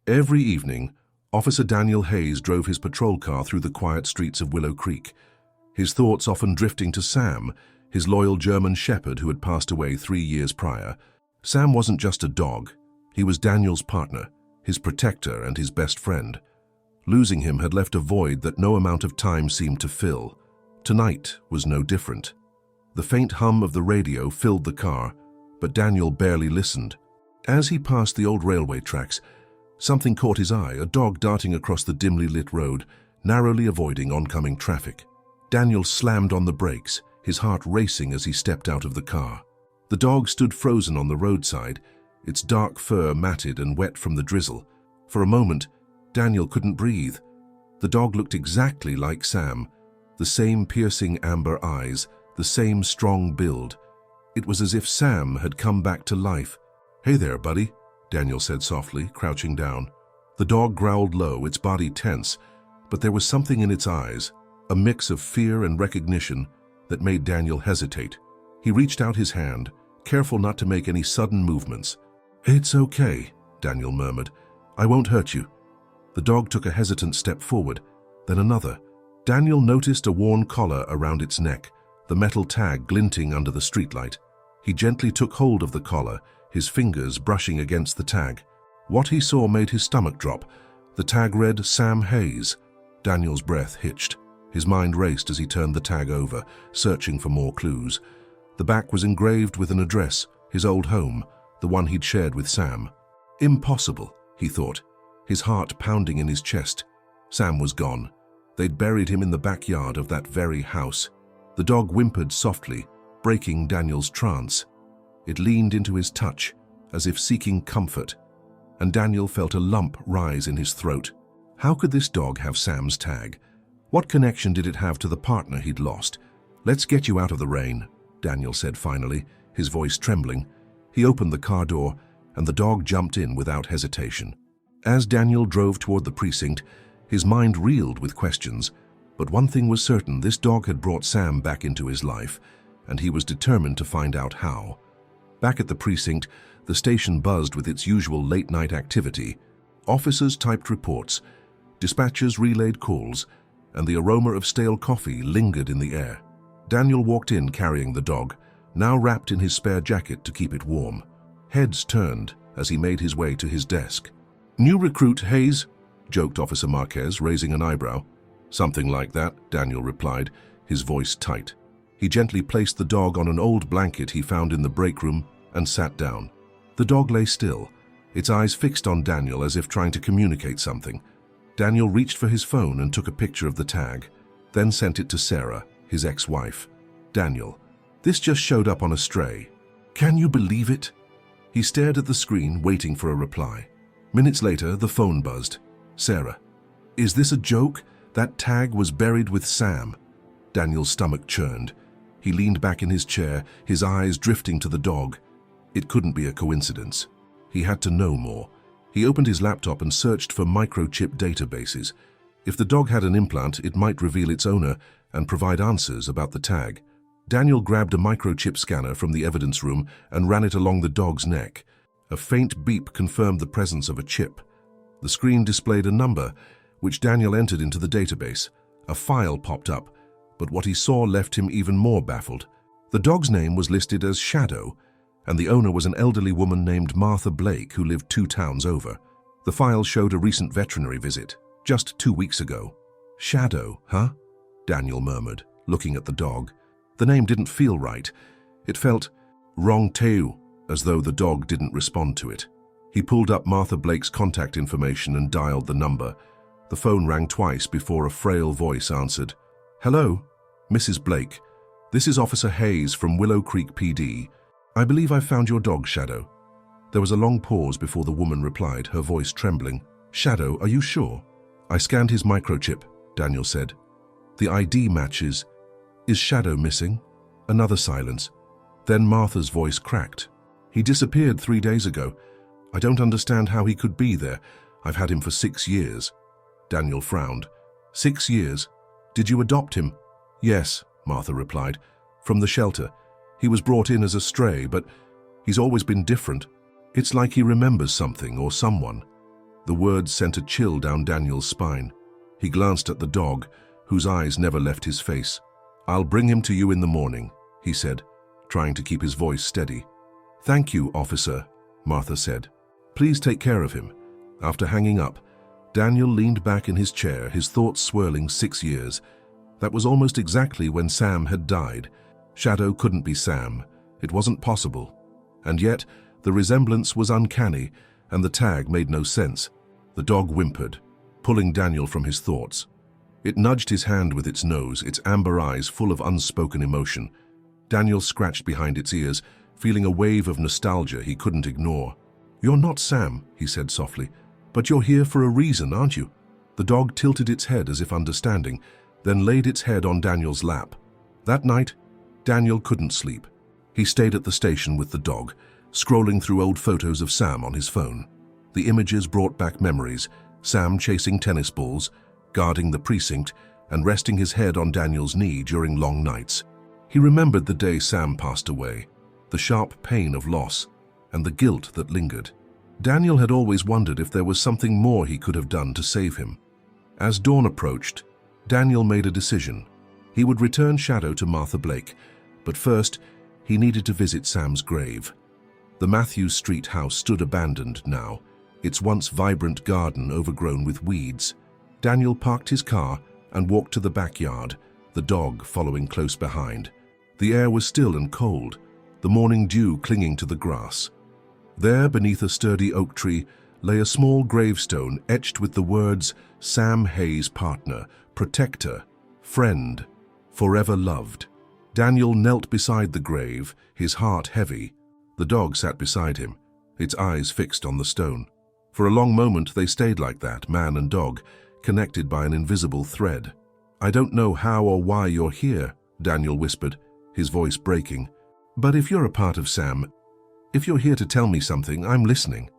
Every evening, Officer Daniel Hayes drove his patrol car through the quiet streets of Willow Creek, his thoughts often drifting to Sam, his loyal German shepherd who had passed away 3 years prior. Sam wasn't just a dog. He was Daniel's partner, his protector and his best friend. Losing him had left a void that no amount of time seemed to fill. Tonight was no different. The faint hum of the radio filled the car, but Daniel barely listened. As he passed the old railway tracks, something caught his eye, a dog darting across the dimly lit road, narrowly avoiding oncoming traffic. Daniel slammed on the brakes, his heart racing as he stepped out of the car. The dog stood frozen on the roadside, its dark fur matted and wet from the drizzle. For a moment, Daniel couldn't breathe. The dog looked exactly like Sam, the same piercing amber eyes, the same strong build. It was as if Sam had come back to life. "Hey there, buddy," Daniel said softly, crouching down. The dog growled low, its body tense, but there was something in its eyes, a mix of fear and recognition, that made Daniel hesitate. He reached out his hand, careful not to make any sudden movements. "It's okay," Daniel murmured. "I won't hurt you." The dog took a hesitant step forward, then another. Daniel noticed a worn collar around its neck, the metal tag glinting under the streetlight. He gently took hold of the collar, his fingers brushing against the tag. What he saw made his stomach drop. The tag read Sam Hayes. Daniel's breath hitched. His mind raced as he turned the tag over, searching for more clues. The back was engraved with an address, his old home, the one he'd shared with Sam. Impossible, he thought, his heart pounding in his chest. Sam was gone. They'd buried him in the backyard of that very house. The dog whimpered softly, breaking Daniel's trance. It leaned into his touch, as if seeking comfort, and Daniel felt a lump rise in his throat. How could this dog have Sam's tag? What connection did it have to the partner he'd lost? "Let's get you out of the rain," Daniel said finally, his voice trembling. He opened the car door, and the dog jumped in without hesitation. As Daniel drove toward the precinct, his mind reeled with questions. But one thing was certain, this dog had brought Sam back into his life, and he was determined to find out how. Back at the precinct, the station buzzed with its usual late-night activity. Officers typed reports, dispatchers relayed calls, and the aroma of stale coffee lingered in the air. Daniel walked in carrying the dog, now wrapped in his spare jacket to keep it warm. Heads turned as he made his way to his desk. "New recruit, Hayes?" joked Officer Marquez, raising an eyebrow. "Something like that," Daniel replied, his voice tight. He gently placed the dog on an old blanket he found in the break room and sat down. The dog lay still, its eyes fixed on Daniel as if trying to communicate something. Daniel reached for his phone and took a picture of the tag, then sent it to Sarah, his ex-wife. "Daniel, this just showed up on a stray. Can you believe it?" He stared at the screen, waiting for a reply. Minutes later, the phone buzzed. "Sarah, is this a joke? That tag was buried with Sam." Daniel's stomach churned. He leaned back in his chair, his eyes drifting to the dog. It couldn't be a coincidence. He had to know more. He opened his laptop and searched for microchip databases. If the dog had an implant, it might reveal its owner and provide answers about the tag. Daniel grabbed a microchip scanner from the evidence room and ran it along the dog's neck. A faint beep confirmed the presence of a chip. The screen displayed a number, which Daniel entered into the database. A file popped up, but what he saw left him even more baffled. The dog's name was listed as Shadow, and the owner was an elderly woman named Martha Blake who lived 2 towns over. The file showed a recent veterinary visit, just 2 weeks ago. "Shadow, huh?" Daniel murmured, looking at the dog. The name didn't feel right. It felt wrong too, as though the dog didn't respond to it. He pulled up Martha Blake's contact information and dialed the number. The phone rang twice before a frail voice answered. "Hello, Mrs. Blake. This is Officer Hayes from Willow Creek PD. I believe I found your dog, Shadow." There was a long pause before the woman replied, her voice trembling. "Shadow, are you sure?" "I scanned his microchip," Daniel said. "The ID matches. Is Shadow missing?" Another silence. Then Martha's voice cracked. "He disappeared 3 days ago. I don't understand how he could be there. I've had him for 6 years. Daniel frowned. 6 years? Did you adopt him?" "Yes," Martha replied. "From the shelter. He was brought in as a stray, but he's always been different. It's like he remembers something or someone." The words sent a chill down Daniel's spine. He glanced at the dog, whose eyes never left his face. "I'll bring him to you in the morning," he said, trying to keep his voice steady. "Thank you, officer," Martha said. "Please take care of him." After hanging up, Daniel leaned back in his chair, his thoughts swirling. 6 years. That was almost exactly when Sam had died. Shadow couldn't be Sam. It wasn't possible. And yet, the resemblance was uncanny, and the tag made no sense. The dog whimpered, pulling Daniel from his thoughts. It nudged his hand with its nose, its amber eyes full of unspoken emotion. Daniel scratched behind its ears, feeling a wave of nostalgia he couldn't ignore. "You're not Sam," he said softly, "but you're here for a reason, aren't you?" The dog tilted its head as if understanding, then laid its head on Daniel's lap. That night, Daniel couldn't sleep. He stayed at the station with the dog, scrolling through old photos of Sam on his phone. The images brought back memories: Sam chasing tennis balls, guarding the precinct, and resting his head on Daniel's knee during long nights. He remembered the day Sam passed away, the sharp pain of loss, and the guilt that lingered. Daniel had always wondered if there was something more he could have done to save him. As dawn approached, Daniel made a decision. He would return Shadow to Martha Blake, but first, he needed to visit Sam's grave. The Matthews Street house stood abandoned now, its once vibrant garden overgrown with weeds. Daniel parked his car and walked to the backyard, the dog following close behind. The air was still and cold, the morning dew clinging to the grass. There, beneath a sturdy oak tree, lay a small gravestone etched with the words, "Sam Hayes, partner, protector, friend, forever loved." Daniel knelt beside the grave, his heart heavy. The dog sat beside him, its eyes fixed on the stone. For a long moment they stayed like that, man and dog, connected by an invisible thread. "I don't know how or why you're here," Daniel whispered, his voice breaking. "But if you're a part of Sam, if you're here to tell me something, I'm listening."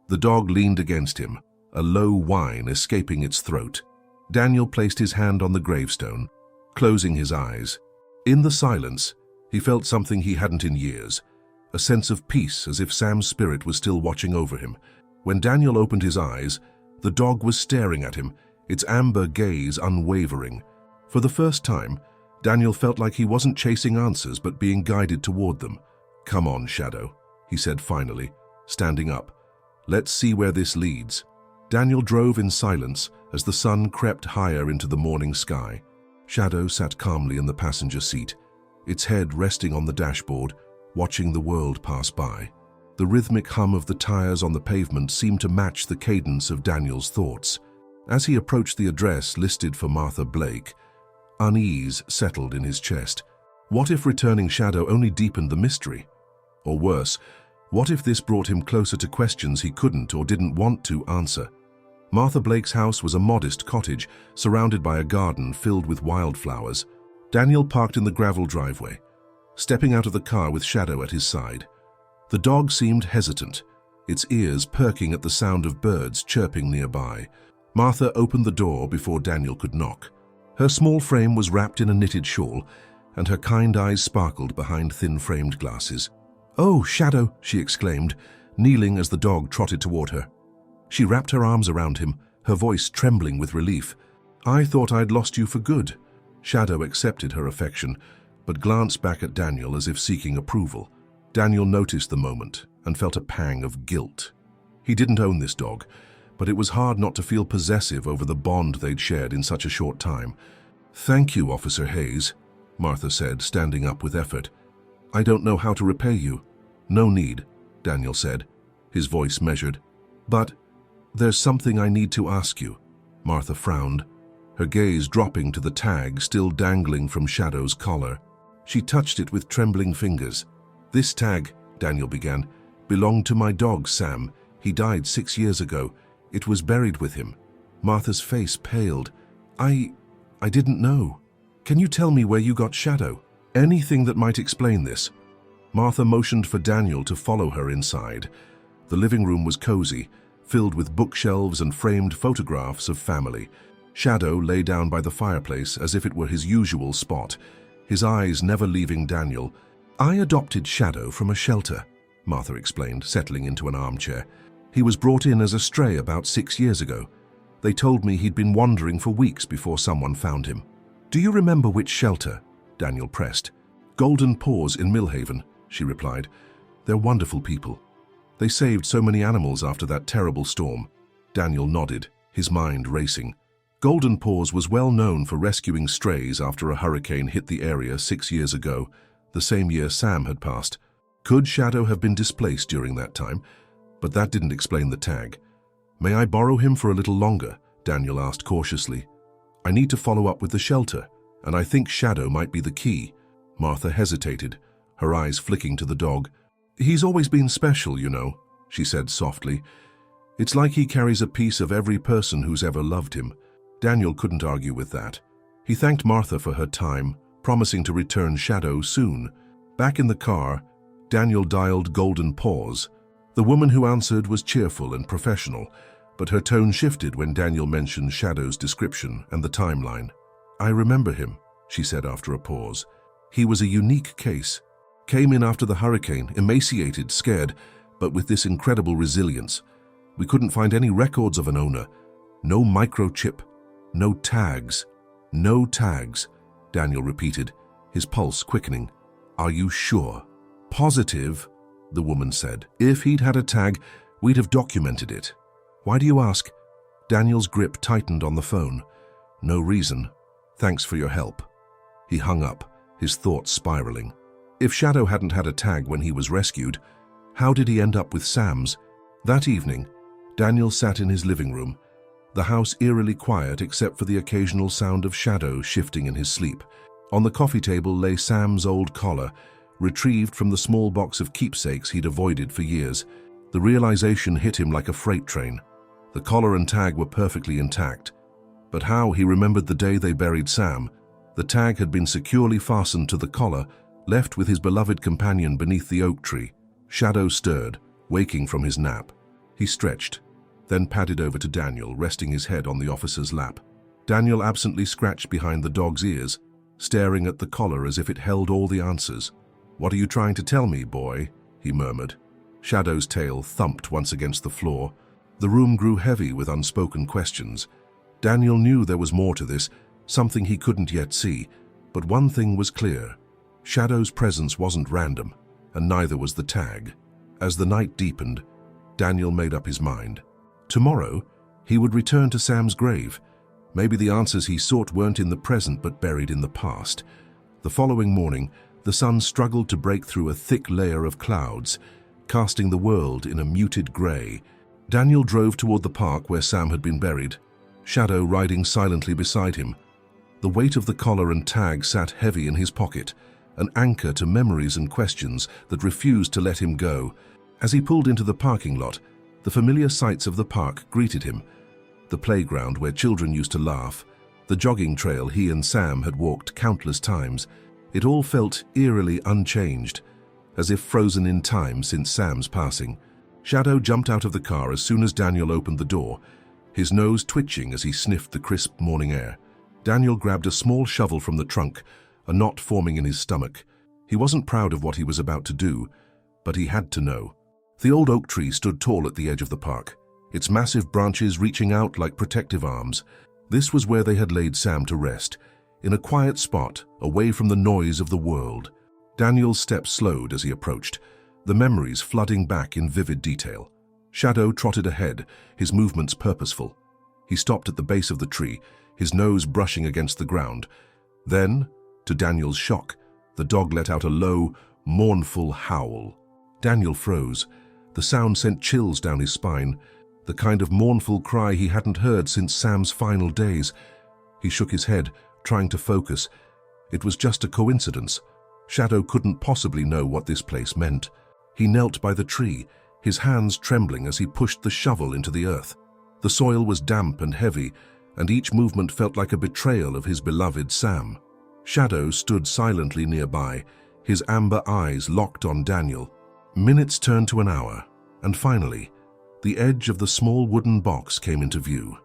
The dog leaned against him, a low whine escaping its throat. Daniel placed his hand on the gravestone, closing his eyes. In the silence, he felt something he hadn't in years, a sense of peace, as if Sam's spirit was still watching over him. When Daniel opened his eyes, the dog was staring at him, its amber gaze unwavering. For the first time, Daniel felt like he wasn't chasing answers but being guided toward them. "Come on, Shadow," he said finally, standing up. "Let's see where this leads." Daniel drove in silence as the sun crept higher into the morning sky. Shadow sat calmly in the passenger seat, its head resting on the dashboard, watching the world pass by. The rhythmic hum of the tires on the pavement seemed to match the cadence of Daniel's thoughts. As he approached the address listed for Martha Blake, unease settled in his chest. What if returning Shadow only deepened the mystery? Or worse, what if this brought him closer to questions he couldn't or didn't want to answer? Martha Blake's house was a modest cottage, surrounded by a garden filled with wildflowers. Daniel parked in the gravel driveway, stepping out of the car with Shadow at his side. The dog seemed hesitant, its ears perking at the sound of birds chirping nearby. Martha opened the door before Daniel could knock. Her small frame was wrapped in a knitted shawl, and her kind eyes sparkled behind thin-framed glasses. "Oh, Shadow," she exclaimed, kneeling as the dog trotted toward her. She wrapped her arms around him, her voice trembling with relief. "I thought I'd lost you for good." Shadow accepted her affection, but glanced back at Daniel as if seeking approval. Daniel noticed the moment and felt a pang of guilt. He didn't own this dog, but it was hard not to feel possessive over the bond they'd shared in such a short time. "Thank you, Officer Hayes," Martha said, standing up with effort. "I don't know how to repay you." "No need," Daniel said, his voice measured. "But there's something I need to ask you." Martha frowned, her gaze dropping to the tag still dangling from Shadow's collar. She touched it with trembling fingers. "This tag," Daniel began, "belonged to my dog, Sam. He died 6 years ago. It was buried with him." Martha's face paled. I didn't know. Can you tell me where you got Shadow? Anything that might explain this." Martha motioned for Daniel to follow her inside. The living room was cozy, filled with bookshelves and framed photographs of family. Shadow lay down by the fireplace as if it were his usual spot, his eyes never leaving Daniel. "I adopted Shadow from a shelter," Martha explained, settling into an armchair. He was brought in as a stray about 6 years ago. They told me he'd been wandering for weeks before someone found him. Do you remember which shelter? Daniel pressed. Golden Paws in Millhaven, she replied. They're wonderful people. They saved so many animals after that terrible storm. Daniel nodded, his mind racing. Golden Paws was well known for rescuing strays after a hurricane hit the area 6 years ago, the same year Sam had passed. Could Shadow have been displaced during that time? But that didn't explain the tag. May I borrow him for a little longer? Daniel asked cautiously. I need to follow up with the shelter, and I think Shadow might be the key. Martha hesitated, her eyes flicking to the dog. He's always been special, you know, she said softly. It's like he carries a piece of every person who's ever loved him. Daniel couldn't argue with that. He thanked Martha for her time, promising to return Shadow soon. Back in the car, Daniel dialed Golden Paws. The woman who answered was cheerful and professional, but her tone shifted when Daniel mentioned Shadow's description and the timeline. I remember him, she said after a pause. He was a unique case. Came in after the hurricane, emaciated, scared, but with this incredible resilience. We couldn't find any records of an owner. No microchip, no tags. No tags, Daniel repeated, his pulse quickening. Are you sure? Positive, the woman said. If he'd had a tag, we'd have documented it. Why do you ask? Daniel's grip tightened on the phone. No reason. Thanks for your help. He hung up, his thoughts spiraling. If Shadow hadn't had a tag when he was rescued, how did he end up with Sam's? That evening, Daniel sat in his living room, the house eerily quiet except for the occasional sound of Shadow shifting in his sleep. On the coffee table lay Sam's old collar, retrieved from the small box of keepsakes he'd avoided for years. The realization hit him like a freight train. The collar and tag were perfectly intact. But how he remembered the day they buried Sam. The tag had been securely fastened to the collar, left with his beloved companion beneath the oak tree. Shadow stirred, waking from his nap. He stretched, then padded over to Daniel, resting his head on the officer's lap. Daniel absently scratched behind the dog's ears, staring at the collar as if it held all the answers. What are you trying to tell me, boy? He murmured. Shadow's tail thumped once against the floor. The room grew heavy with unspoken questions. Daniel knew there was more to this, something he couldn't yet see, but one thing was clear. Shadow's presence wasn't random, and neither was the tag. As the night deepened, Daniel made up his mind. Tomorrow, he would return to Sam's grave. Maybe the answers he sought weren't in the present but buried in the past. The following morning, the sun struggled to break through a thick layer of clouds, casting the world in a muted gray. Daniel drove toward the park where Sam had been buried, Shadow riding silently beside him. The weight of the collar and tag sat heavy in his pocket, an anchor to memories and questions that refused to let him go. As he pulled into the parking lot, the familiar sights of the park greeted him. The playground where children used to laugh, the jogging trail he and Sam had walked countless times. It all felt eerily unchanged, as if frozen in time since Sam's passing. Shadow jumped out of the car as soon as Daniel opened the door, his nose twitching as he sniffed the crisp morning air. Daniel grabbed a small shovel from the trunk, a knot forming in his stomach. He wasn't proud of what he was about to do, but he had to know. The old oak tree stood tall at the edge of the park, its massive branches reaching out like protective arms. This was where they had laid Sam to rest, in a quiet spot away from the noise of the world. Daniel's steps slowed as he approached, the memories flooding back in vivid detail. Shadow trotted ahead, his movements purposeful. He stopped at the base of the tree, his nose brushing against the ground. Then, to Daniel's shock, the dog let out a low, mournful howl. Daniel froze. The sound sent chills down his spine, the kind of mournful cry he hadn't heard since Sam's final days. He shook his head, trying to focus. It was just a coincidence. Shadow couldn't possibly know what this place meant. He knelt by the tree, his hands trembling as he pushed the shovel into the earth. The soil was damp and heavy, and each movement felt like a betrayal of his beloved Sam. Shadow stood silently nearby, his amber eyes locked on Daniel. Minutes turned to an hour, and finally, the edge of the small wooden box came into view.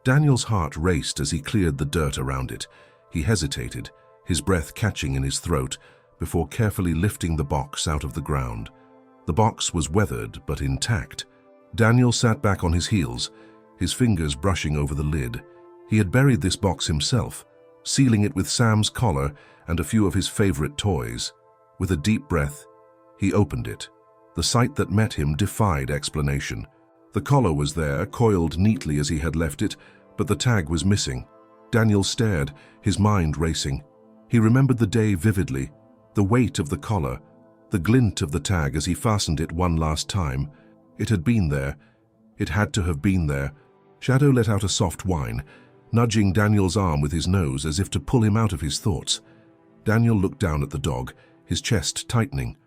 Daniel's heart raced as he cleared the dirt around it. He hesitated, his breath catching in his throat, before carefully lifting the box out of the ground. The box was weathered but intact. Daniel sat back on his heels, his fingers brushing over the lid. He had buried this box himself, sealing it with Sam's collar and a few of his favorite toys. With a deep breath, he opened it. The sight that met him defied explanation. The collar was there, coiled neatly as he had left it, but the tag was missing. Daniel stared, his mind racing. He remembered the day vividly, the weight of the collar, the glint of the tag as he fastened it one last time. It had been there. It had to have been there. Shadow let out a soft whine, nudging Daniel's arm with his nose as if to pull him out of his thoughts. Daniel looked down at the dog, his chest tightening.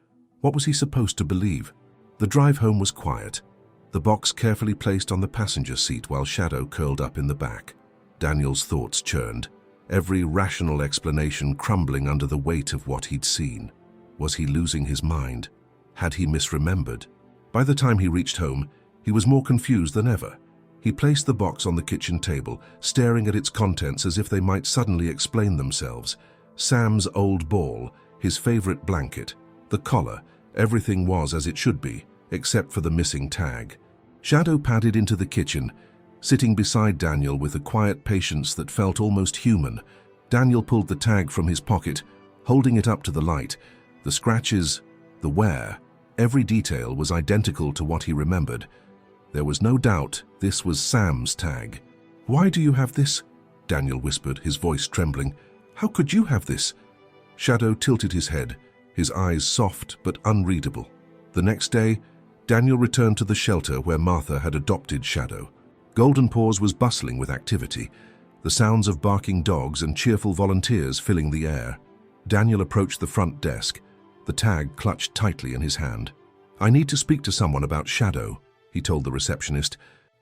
What was he supposed to believe? The drive home was quiet, the box carefully placed on the passenger seat while Shadow curled up in the back. Daniel's thoughts churned, every rational explanation crumbling under the weight of what he'd seen. Was he losing his mind? Had he misremembered? By the time he reached home, he was more confused than ever. He placed the box on the kitchen table, staring at its contents as if they might suddenly explain themselves. Sam's old ball, his favorite blanket, the collar, everything was as it should be, except for the missing tag. Shadow padded into the kitchen, sitting beside Daniel with a quiet patience that felt almost human. Daniel pulled the tag from his pocket, holding it up to the light. The scratches, the wear, every detail was identical to what he remembered. There was no doubt this was Sam's tag. "Why do you have this?" Daniel whispered, his voice trembling. "How could you have this?" Shadow tilted his head, his eyes soft but unreadable. The next day, Daniel returned to the shelter where Martha had adopted Shadow. Golden Paws was bustling with activity, the sounds of barking dogs and cheerful volunteers filling the air. Daniel approached the front desk, the tag clutched tightly in his hand. "I need to speak to someone about Shadow," he told the receptionist.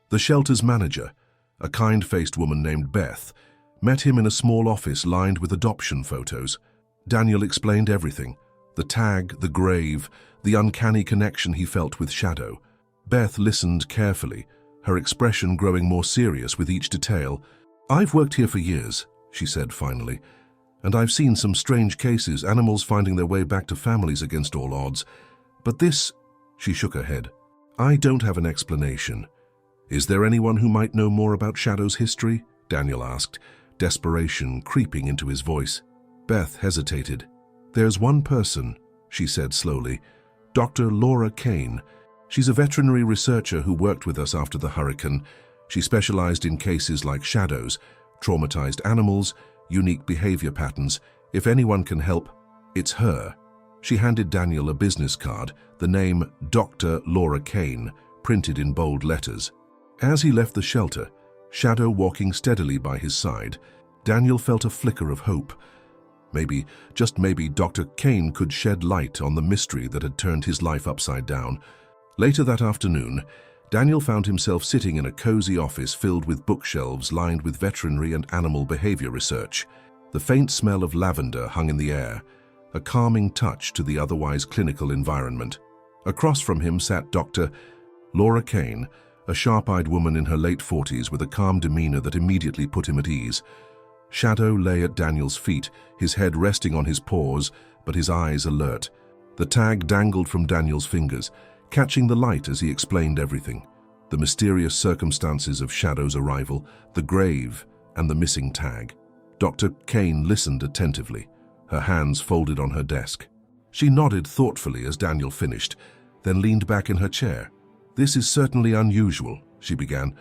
The shelter's manager, a kind-faced woman named Beth, met him in a small office lined with adoption photos. Daniel explained everything: the tag, the grave, the uncanny connection he felt with Shadow. Beth listened carefully, her expression growing more serious with each detail. "I've worked here for years," she said finally, "and I've seen some strange cases, animals finding their way back to families against all odds. But this—" she shook her head. "I don't have an explanation." "Is there anyone who might know more about Shadow's history?" Daniel asked, desperation creeping into his voice. Beth hesitated. "There's one person," she said slowly, "Dr. Laura Kane. She's a veterinary researcher who worked with us after the hurricane. She specialized in cases like Shadow's, traumatized animals, unique behavior patterns. If anyone can help, it's her." She handed Daniel a business card, the name Dr. Laura Kane, printed in bold letters. As he left the shelter, Shadow walking steadily by his side, Daniel felt a flicker of hope. Maybe, just maybe, Dr. Kane could shed light on the mystery that had turned his life upside down. Later that afternoon, Daniel found himself sitting in a cozy office filled with bookshelves lined with veterinary and animal behavior research. The faint smell of lavender hung in the air, a calming touch to the otherwise clinical environment. Across from him sat Dr. Laura Kane, a sharp-eyed woman in her late 40s with a calm demeanor that immediately put him at ease. Shadow lay at Daniel's feet, his head resting on his paws, but his eyes alert. The tag dangled from Daniel's fingers, catching the light as he explained everything. The mysterious circumstances of Shadow's arrival, the grave, and the missing tag. Dr. Kane listened attentively, her hands folded on her desk. She nodded thoughtfully as Daniel finished, then leaned back in her chair. "This is certainly unusual," she began,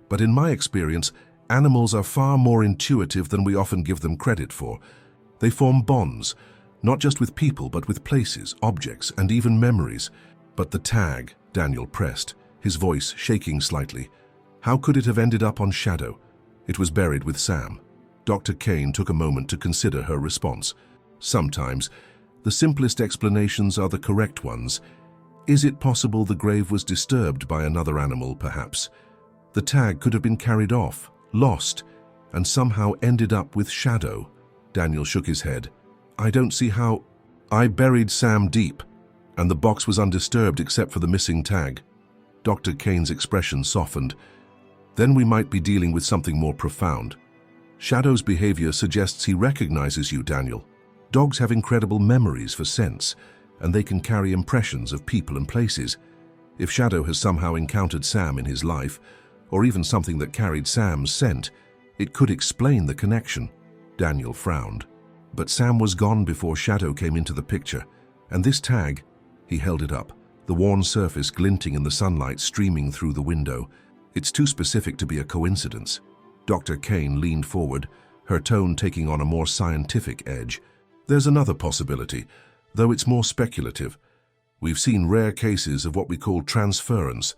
"but in my experience, animals are far more intuitive than we often give them credit for. They form bonds, not just with people, but with places, objects, and even memories." "But the tag," Daniel pressed, his voice shaking slightly. "How could it have ended up on Shadow? It was buried with Sam." Dr. Kane took a moment to consider her response. "Sometimes, the simplest explanations are the correct ones. Is it possible the grave was disturbed by another animal, perhaps? The tag could have been carried off, lost, and somehow ended up with Shadow." Daniel shook his head. "I don't see how—" "I buried Sam deep, and the box was undisturbed except for the missing tag." Dr. Kane's expression softened. "Then we might be dealing with something more profound. Shadow's behavior suggests he recognizes you, Daniel. Dogs have incredible memories for scents, and they can carry impressions of people and places. If Shadow has somehow encountered Sam in his life, or even something that carried Sam's scent, it could explain the connection. Daniel frowned. But Sam was gone before Shadow came into the picture, and this tag, he held it up, the worn surface glinting in the sunlight streaming through the window. It's too specific to be a coincidence. Dr. Kane leaned forward, her tone taking on a more scientific edge. There's another possibility, though it's more speculative. We've seen rare cases of what we call transference,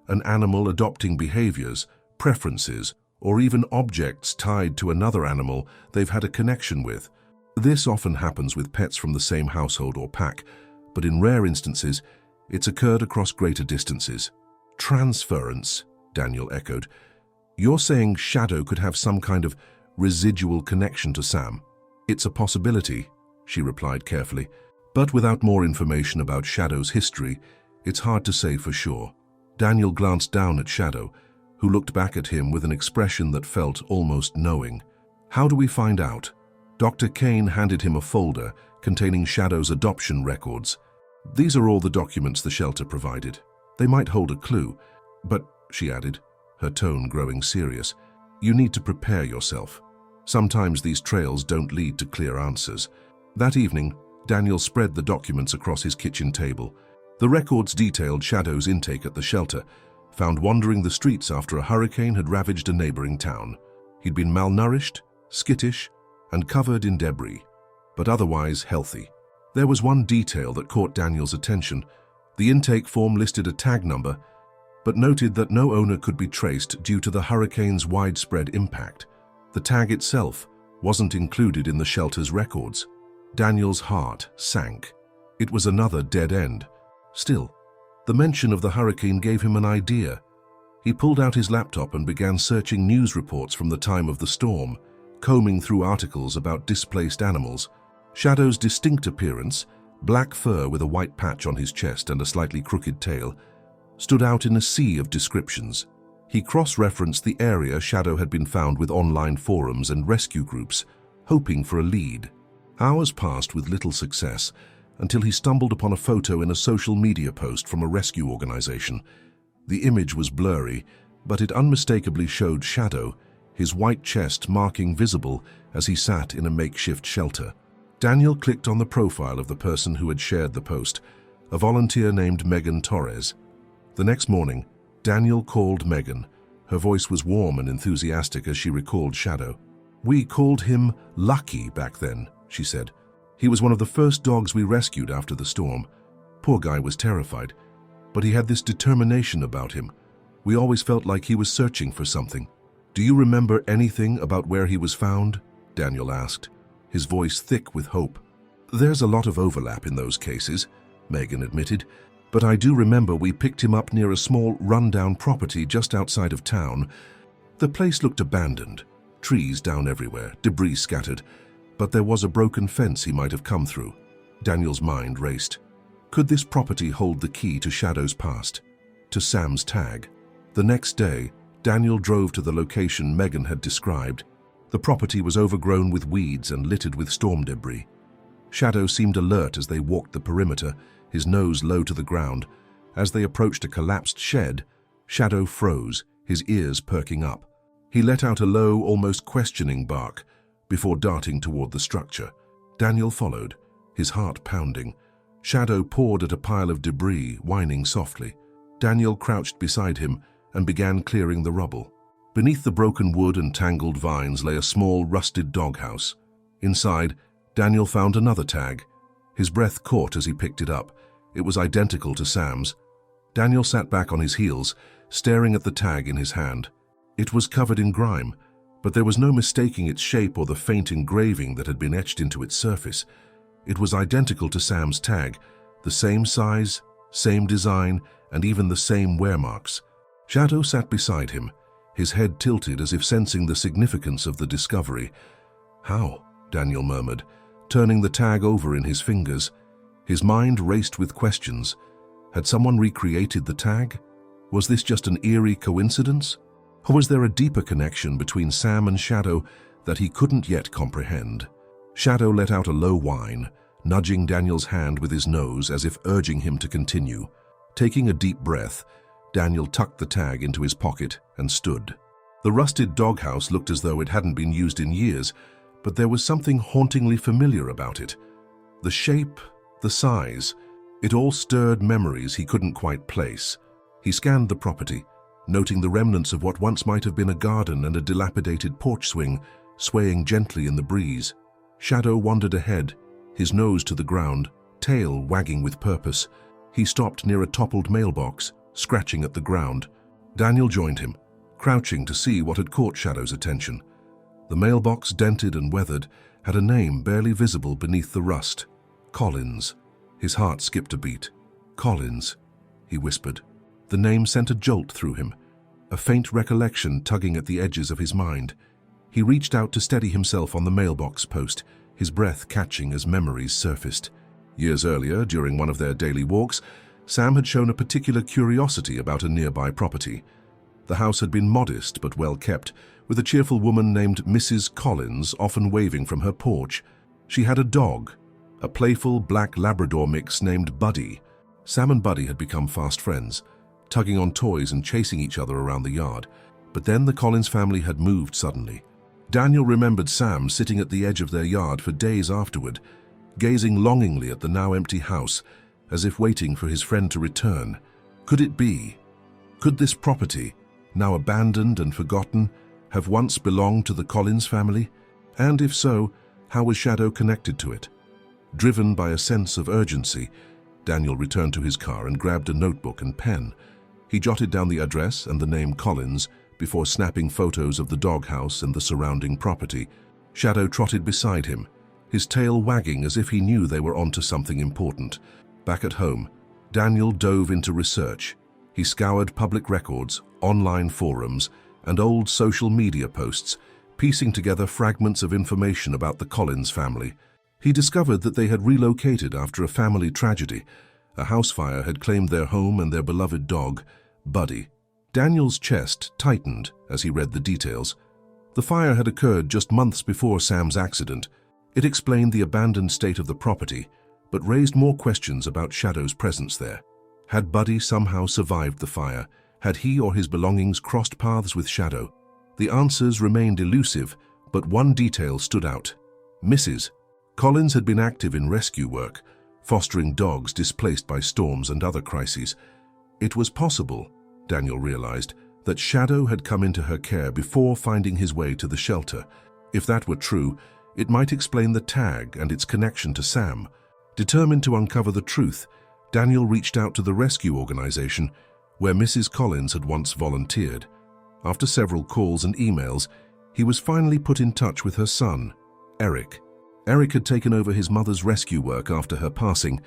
an animal adopting behaviors, preferences, or even objects tied to another animal they've had a connection with. This often happens with pets from the same household or pack, but in rare instances, it's occurred across greater distances. Transference, Daniel echoed. You're saying Shadow could have some kind of residual connection to Sam? It's a possibility, she replied carefully, but without more information about Shadow's history, it's hard to say for sure. Daniel glanced down at Shadow, who looked back at him with an expression that felt almost knowing. How do we find out? Dr. Kane handed him a folder containing Shadow's adoption records. These are all the documents the shelter provided. They might hold a clue, but, she added, her tone growing serious, you need to prepare yourself. Sometimes these trails don't lead to clear answers. That evening, Daniel spread the documents across his kitchen table. The records detailed Shadow's intake at the shelter, found wandering the streets after a hurricane had ravaged a neighboring town. He'd been malnourished, skittish, and covered in debris, but otherwise healthy. There was one detail that caught Daniel's attention. The intake form listed a tag number, but noted that no owner could be traced due to the hurricane's widespread impact. The tag itself wasn't included in the shelter's records. Daniel's heart sank. It was another dead end. Still, the mention of the hurricane gave him an idea. He pulled out his laptop and began searching news reports from the time of the storm, combing through articles about displaced animals. Shadow's distinct appearance, black fur with a white patch on his chest and a slightly crooked tail, stood out in a sea of descriptions. He cross-referenced the area Shadow had been found with online forums and rescue groups, hoping for a lead. Hours passed with little success, until he stumbled upon a photo in a social media post from a rescue organization. The image was blurry, but it unmistakably showed Shadow, his white chest marking visible as he sat in a makeshift shelter. Daniel clicked on the profile of the person who had shared the post, a volunteer named Megan Torres. The next morning, Daniel called Megan. Her voice was warm and enthusiastic as she recalled Shadow. "We called him Lucky back then," she said. "He was one of the first dogs we rescued after the storm. Poor guy was terrified, but he had this determination about him. We always felt like he was searching for something." "Do you remember anything about where he was found?" Daniel asked, his voice thick with hope. "There's a lot of overlap in those cases," Megan admitted, "but I do remember we picked him up near a small rundown property just outside of town. The place looked abandoned, trees down everywhere, debris scattered, but there was a broken fence he might have come through." Daniel's mind raced. Could this property hold the key to Shadow's past, to Sam's tag? The next day, Daniel drove to the location Megan had described. The property was overgrown with weeds and littered with storm debris. Shadow seemed alert as they walked the perimeter, his nose low to the ground. As they approached a collapsed shed, Shadow froze, his ears perking up. He let out a low, almost questioning bark before darting toward the structure. Daniel followed, his heart pounding. Shadow pawed at a pile of debris, whining softly. Daniel crouched beside him and began clearing the rubble. Beneath the broken wood and tangled vines lay a small, rusted doghouse. Inside, Daniel found another tag. His breath caught as he picked it up. It was identical to Sam's. Daniel sat back on his heels, staring at the tag in his hand. It was covered in grime, but there was no mistaking its shape or the faint engraving that had been etched into its surface. It was identical to Sam's tag, the same size, same design, and even the same wear marks. Shadow sat beside him, his head tilted as if sensing the significance of the discovery. "How?" Daniel murmured, turning the tag over in his fingers. His mind raced with questions. Had someone recreated the tag? Was this just an eerie coincidence? Or was there a deeper connection between Sam and Shadow that he couldn't yet comprehend? Shadow let out a low whine, nudging Daniel's hand with his nose as if urging him to continue. Taking a deep breath, Daniel tucked the tag into his pocket and stood. The rusted doghouse looked as though it hadn't been used in years, but there was something hauntingly familiar about it. The shape, the size, it all stirred memories he couldn't quite place. He scanned the property, noting the remnants of what once might have been a garden and a dilapidated porch swing swaying gently in the breeze. Shadow wandered ahead, his nose to the ground, tail wagging with purpose. He stopped near a toppled mailbox, scratching at the ground. Daniel joined him, crouching to see what had caught Shadow's attention. The mailbox, dented and weathered, had a name barely visible beneath the rust. Collins. His heart skipped a beat. Collins, he whispered. The name sent a jolt through him, a faint recollection tugging at the edges of his mind. He reached out to steady himself on the mailbox post, his breath catching as memories surfaced. Years earlier, during one of their daily walks, Sam had shown a particular curiosity about a nearby property. The house had been modest but well kept, with a cheerful woman named Mrs. Collins often waving from her porch. She had a dog, a playful black Labrador mix named Buddy. Sam and Buddy had become fast friends, tugging on toys and chasing each other around the yard. But then the Collins family had moved suddenly. Daniel remembered Sam sitting at the edge of their yard for days afterward, gazing longingly at the now empty house, as if waiting for his friend to return. Could it be? Could this property, now abandoned and forgotten, have once belonged to the Collins family? And if so, how was Shadow connected to it? Driven by a sense of urgency, Daniel returned to his car and grabbed a notebook and pen. He jotted down the address and the name Collins before snapping photos of the doghouse and the surrounding property. Shadow trotted beside him, his tail wagging as if he knew they were onto something important. Back at home, Daniel dove into research. He scoured public records, online forums, and old social media posts, piecing together fragments of information about the Collins family. He discovered that they had relocated after a family tragedy. A house fire had claimed their home and their beloved dog, Buddy. Daniel's chest tightened as he read the details. The fire had occurred just months before Sam's accident. It explained the abandoned state of the property, but raised more questions about Shadow's presence there. Had Buddy somehow survived the fire? Had he or his belongings crossed paths with Shadow? The answers remained elusive, but one detail stood out. Mrs. Collins had been active in rescue work, fostering dogs displaced by storms and other crises. It was possible, Daniel realized, that Shadow had come into her care before finding his way to the shelter. If that were true, it might explain the tag and its connection to Sam. Determined to uncover the truth, Daniel reached out to the rescue organization where Mrs. Collins had once volunteered. After several calls and emails, he was finally put in touch with her son, Eric. Eric had taken over his mother's rescue work after her passing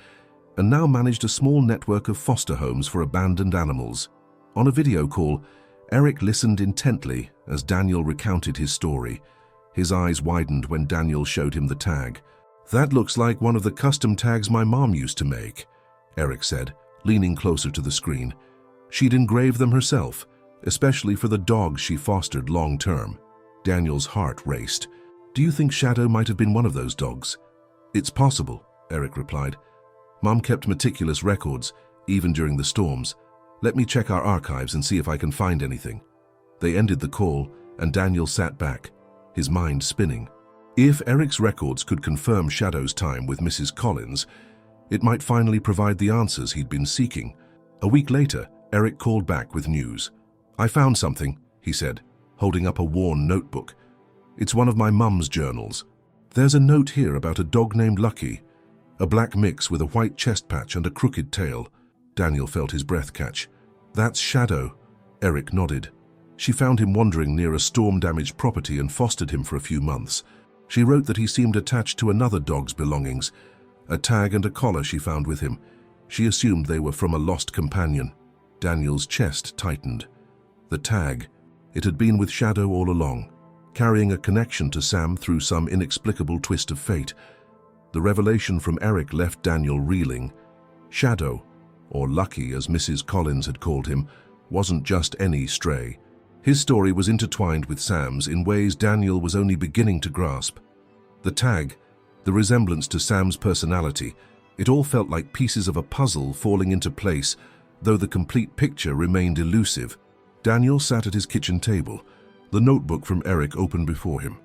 and now managed a small network of foster homes for abandoned animals. On a video call, Eric listened intently as Daniel recounted his story. His eyes widened when Daniel showed him the tag. "That looks like one of the custom tags my mom used to make," Eric said, leaning closer to the screen. She'd engraved them herself, especially for the dogs she fostered long-term. Daniel's heart raced. "Do you think Shadow might have been one of those dogs?" "It's possible," Eric replied. "Mom kept meticulous records, even during the storms. Let me check our archives and see if I can find anything." They ended the call, and Daniel sat back, his mind spinning. If Eric's records could confirm Shadow's time with Mrs. Collins, it might finally provide the answers he'd been seeking. A week later, Eric called back with news. "I found something," he said, holding up a worn notebook. "It's one of my mum's journals. There's a note here about a dog named Lucky, a black mix with a white chest patch and a crooked tail." Daniel felt his breath catch. "That's Shadow." Eric nodded. "She found him wandering near a storm-damaged property and fostered him for a few months. She wrote that he seemed attached to another dog's belongings, a tag and a collar she found with him. She assumed they were from a lost companion." Daniel's chest tightened. The tag. It had been with Shadow all along, carrying a connection to Sam through some inexplicable twist of fate. The revelation from Eric left Daniel reeling. Shadow, or Lucky as Mrs. Collins had called him, wasn't just any stray. His story was intertwined with Sam's in ways Daniel was only beginning to grasp. The tag, the resemblance to Sam's personality, it all felt like pieces of a puzzle falling into place Though the complete picture remained elusive, Daniel sat at his kitchen table, the notebook from Eric open before him.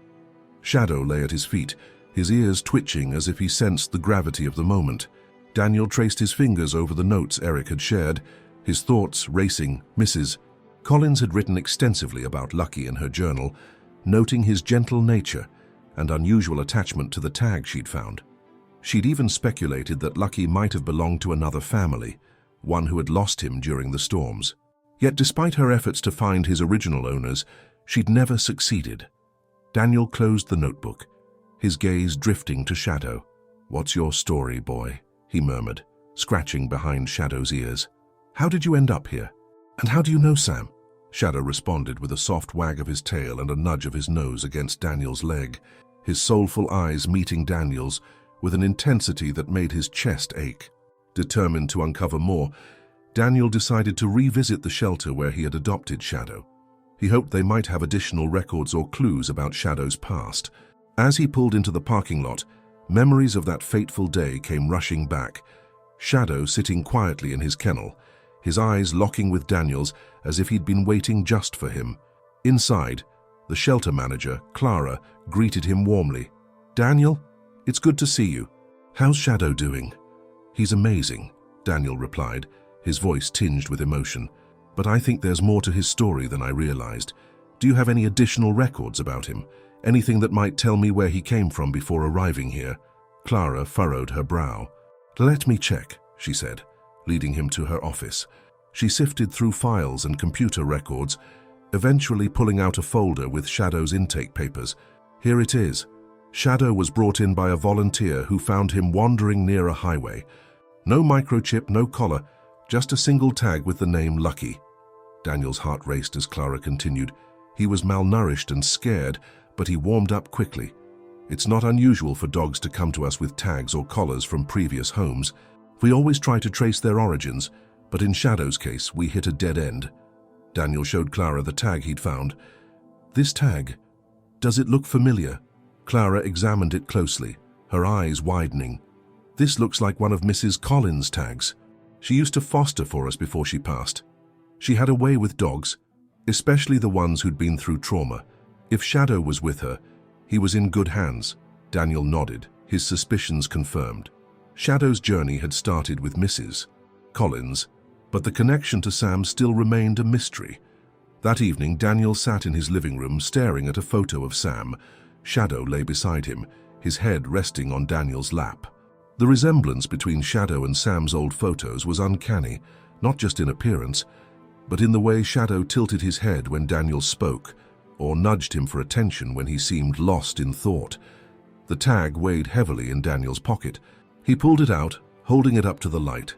Shadow lay at his feet, his ears twitching as if he sensed the gravity of the moment. Daniel traced his fingers over the notes Eric had shared, his thoughts racing. Mrs. Collins had written extensively about Lucky in her journal, noting his gentle nature and unusual attachment to the tag she'd found. She'd even speculated that Lucky might have belonged to another family, one who had lost him during the storms. Yet despite her efforts to find his original owners, she'd never succeeded. Daniel closed the notebook, his gaze drifting to Shadow. "What's your story, boy?" he murmured, scratching behind Shadow's ears. "How did you end up here? And how do you know Sam?" Shadow responded with a soft wag of his tail and a nudge of his nose against Daniel's leg, his soulful eyes meeting Daniel's with an intensity that made his chest ache. Determined to uncover more, Daniel decided to revisit the shelter where he had adopted Shadow. He hoped they might have additional records or clues about Shadow's past. As he pulled into the parking lot, memories of that fateful day came rushing back. Shadow sitting quietly in his kennel, his eyes locking with Daniel's as if he'd been waiting just for him. Inside, the shelter manager, Clara, greeted him warmly. "Daniel, it's good to see you. How's Shadow doing?" "He's amazing," Daniel replied, his voice tinged with emotion. "But I think there's more to his story than I realized. Do you have any additional records about him? Anything that might tell me where he came from before arriving here?" Clara furrowed her brow. "Let me check," she said, leading him to her office. She sifted through files and computer records, eventually pulling out a folder with Shadow's intake papers. "Here it is. Shadow was brought in by a volunteer who found him wandering near a highway. No microchip, no collar, just a single tag with the name Lucky." Daniel's heart raced as Clara continued. "He was malnourished and scared, but he warmed up quickly. It's not unusual for dogs to come to us with tags or collars from previous homes. We always try to trace their origins, but in Shadow's case, we hit a dead end." Daniel showed Clara the tag he'd found. "This tag, does it look familiar?" Clara examined it closely, her eyes widening. "This looks like one of Mrs. Collins' tags. She used to foster for us before she passed. She had a way with dogs, especially the ones who'd been through trauma. If Shadow was with her, he was in good hands." Daniel nodded, his suspicions confirmed. Shadow's journey had started with Mrs. Collins, but the connection to Sam still remained a mystery. That evening, Daniel sat in his living room staring at a photo of Sam. Shadow lay beside him, his head resting on Daniel's lap. The resemblance between Shadow and Sam's old photos was uncanny, not just in appearance, but in the way Shadow tilted his head when Daniel spoke, or nudged him for attention when he seemed lost in thought. The tag weighed heavily in Daniel's pocket. He pulled it out, holding it up to the light.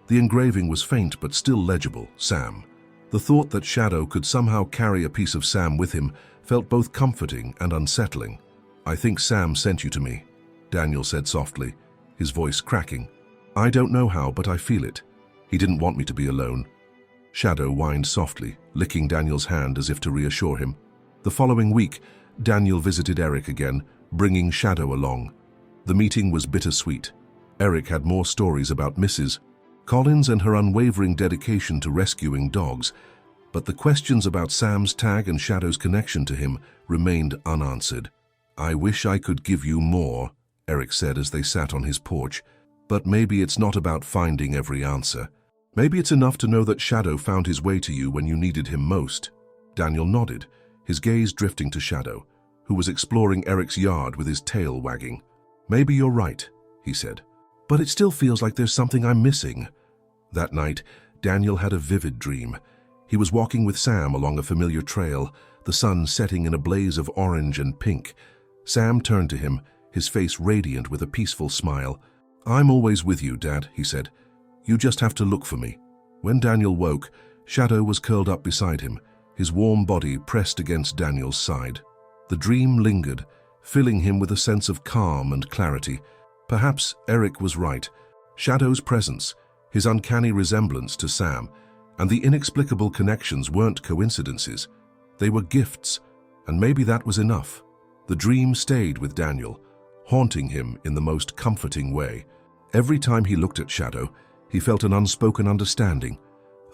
The engraving was faint but still legible, Sam. The thought that Shadow could somehow carry a piece of Sam with him felt both comforting and unsettling. "I think Sam sent you to me," Daniel said softly, his voice cracking. "I don't know how, but I feel it. He didn't want me to be alone." Shadow whined softly, licking Daniel's hand as if to reassure him. The following week, Daniel visited Eric again, bringing Shadow along. The meeting was bittersweet. Eric had more stories about Mrs. Collins and her unwavering dedication to rescuing dogs, but the questions about Sam's tag and Shadow's connection to him remained unanswered. "I wish I could give you more," Eric said as they sat on his porch, "but maybe it's not about finding every answer. Maybe it's enough to know that Shadow found his way to you when you needed him most." Daniel nodded, his gaze drifting to Shadow, who was exploring Eric's yard with his tail wagging. "Maybe you're right," he said, "but it still feels like there's something I'm missing." That night, Daniel had a vivid dream. He was walking with Sam along a familiar trail, the sun setting in a blaze of orange and pink. Sam turned to him, his face radiant with a peaceful smile. "I'm always with you, Dad," he said. "You just have to look for me." When Daniel woke, Shadow was curled up beside him, his warm body pressed against Daniel's side. The dream lingered, filling him with a sense of calm and clarity. Perhaps Eric was right. Shadow's presence, his uncanny resemblance to Sam, and the inexplicable connections weren't coincidences. They were gifts, and maybe that was enough. The dream stayed with Daniel, haunting him in the most comforting way. Every time he looked at Shadow, he felt an unspoken understanding,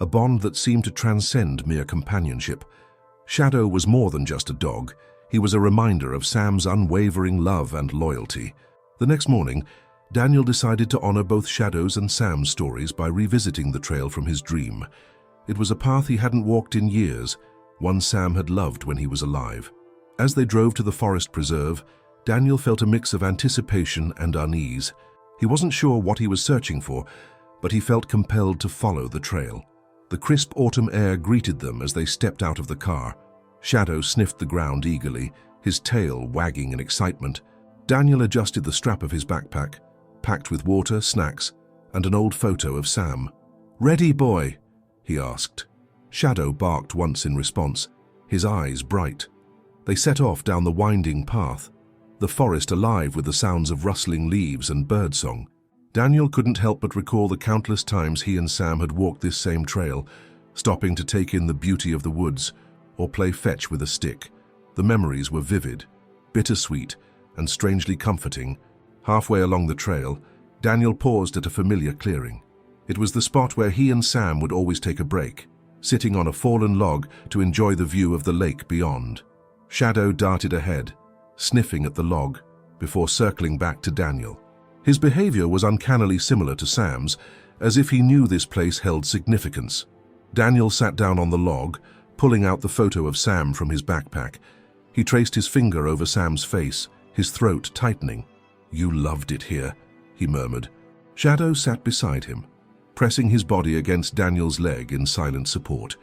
a bond that seemed to transcend mere companionship. Shadow was more than just a dog. He was a reminder of Sam's unwavering love and loyalty. The next morning, Daniel decided to honor both Shadow's and Sam's stories by revisiting the trail from his dream. It was a path he hadn't walked in years, one Sam had loved when he was alive. As they drove to the forest preserve, Daniel felt a mix of anticipation and unease. He wasn't sure what he was searching for, but he felt compelled to follow the trail. The crisp autumn air greeted them as they stepped out of the car. Shadow sniffed the ground eagerly, his tail wagging in excitement. Daniel adjusted the strap of his backpack, packed with water, snacks, and an old photo of Sam. "Ready, boy?" he asked. Shadow barked once in response, his eyes bright. They set off down the winding path, the forest alive with the sounds of rustling leaves and birdsong. Daniel couldn't help but recall the countless times he and Sam had walked this same trail, stopping to take in the beauty of the woods or play fetch with a stick. The memories were vivid, bittersweet, and strangely comforting. Halfway along the trail, Daniel paused at a familiar clearing. It was the spot where he and Sam would always take a break, sitting on a fallen log to enjoy the view of the lake beyond. Shadow darted ahead, sniffing at the log, before circling back to Daniel. His behavior was uncannily similar to Sam's, as if he knew this place held significance. Daniel sat down on the log, pulling out the photo of Sam from his backpack. He traced his finger over Sam's face, his throat tightening. "You loved it here," he murmured. Shadow sat beside him, pressing his body against Daniel's leg in silent support.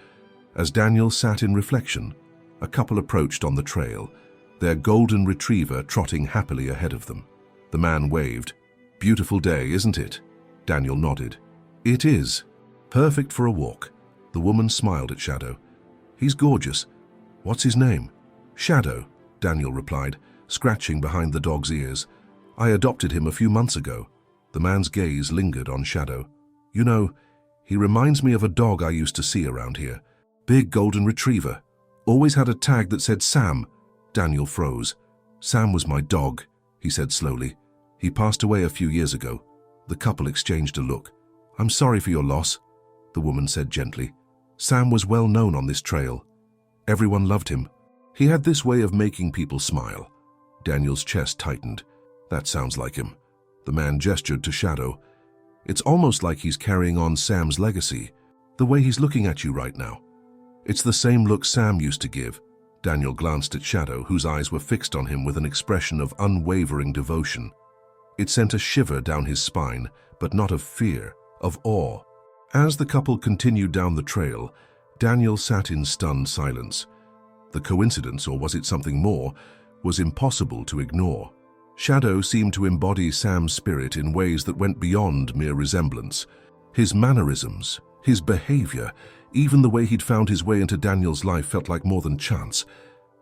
As Daniel sat in reflection, a couple approached on the trail, their golden retriever trotting happily ahead of them. The man waved. "Beautiful day, isn't it?" Daniel nodded. "It is. Perfect for a walk." The woman smiled at Shadow. "He's gorgeous. What's his name?" "Shadow," Daniel replied, scratching behind the dog's ears. "I adopted him a few months ago." The man's gaze lingered on Shadow. "You know, he reminds me of a dog I used to see around here. Big golden retriever. Always had a tag that said Sam." Daniel froze. "Sam was my dog," he said slowly. "He passed away a few years ago." The couple exchanged a look. "I'm sorry for your loss," the woman said gently. "Sam was well known on this trail. Everyone loved him. He had this way of making people smile." Daniel's chest tightened. "That sounds like him." The man gestured to Shadow. "It's almost like he's carrying on Sam's legacy, the way he's looking at you right now. It's the same look Sam used to give." Daniel glanced at Shadow, whose eyes were fixed on him with an expression of unwavering devotion. It sent a shiver down his spine, but not of fear, of awe. As the couple continued down the trail, Daniel sat in stunned silence. The coincidence, or was it something more, was impossible to ignore. Shadow seemed to embody Sam's spirit in ways that went beyond mere resemblance. His mannerisms, his behavior, even the way he'd found his way into Daniel's life felt like more than chance.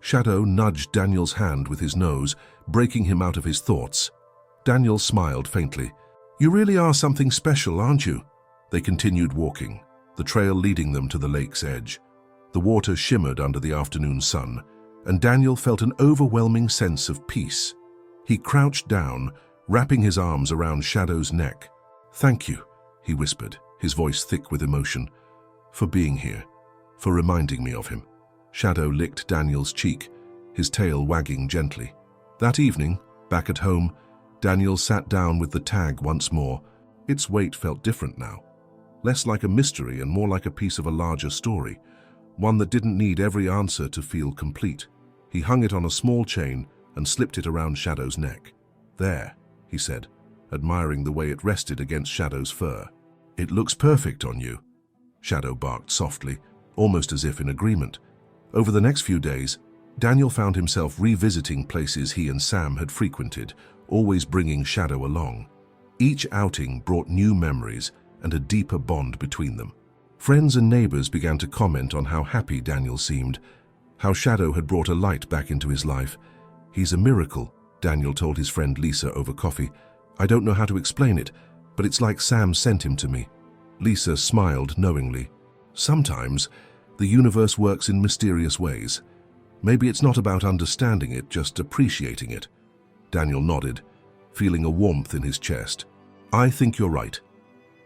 Shadow nudged Daniel's hand with his nose, breaking him out of his thoughts. Daniel smiled faintly. "You really are something special, aren't you?" They continued walking, the trail leading them to the lake's edge. The water shimmered under the afternoon sun, and Daniel felt an overwhelming sense of peace. He crouched down, wrapping his arms around Shadow's neck. "Thank you," he whispered, his voice thick with emotion, "for being here, for reminding me of him." Shadow licked Daniel's cheek, his tail wagging gently. That evening, back at home, Daniel sat down with the tag once more. Its weight felt different now, less like a mystery and more like a piece of a larger story, one that didn't need every answer to feel complete. He hung it on a small chain and slipped it around Shadow's neck. "There," he said, admiring the way it rested against Shadow's fur. "It looks perfect on you." Shadow barked softly, almost as if in agreement. Over the next few days, Daniel found himself revisiting places he and Sam had frequented, always bringing Shadow along. Each outing brought new memories and a deeper bond between them. Friends and neighbors began to comment on how happy Daniel seemed, how Shadow had brought a light back into his life. "He's a miracle," Daniel told his friend Lisa over coffee. "I don't know how to explain it, but it's like Sam sent him to me." Lisa smiled knowingly. "Sometimes the universe works in mysterious ways. Maybe it's not about understanding it, just appreciating it." Daniel nodded, feeling a warmth in his chest. "I think you're right."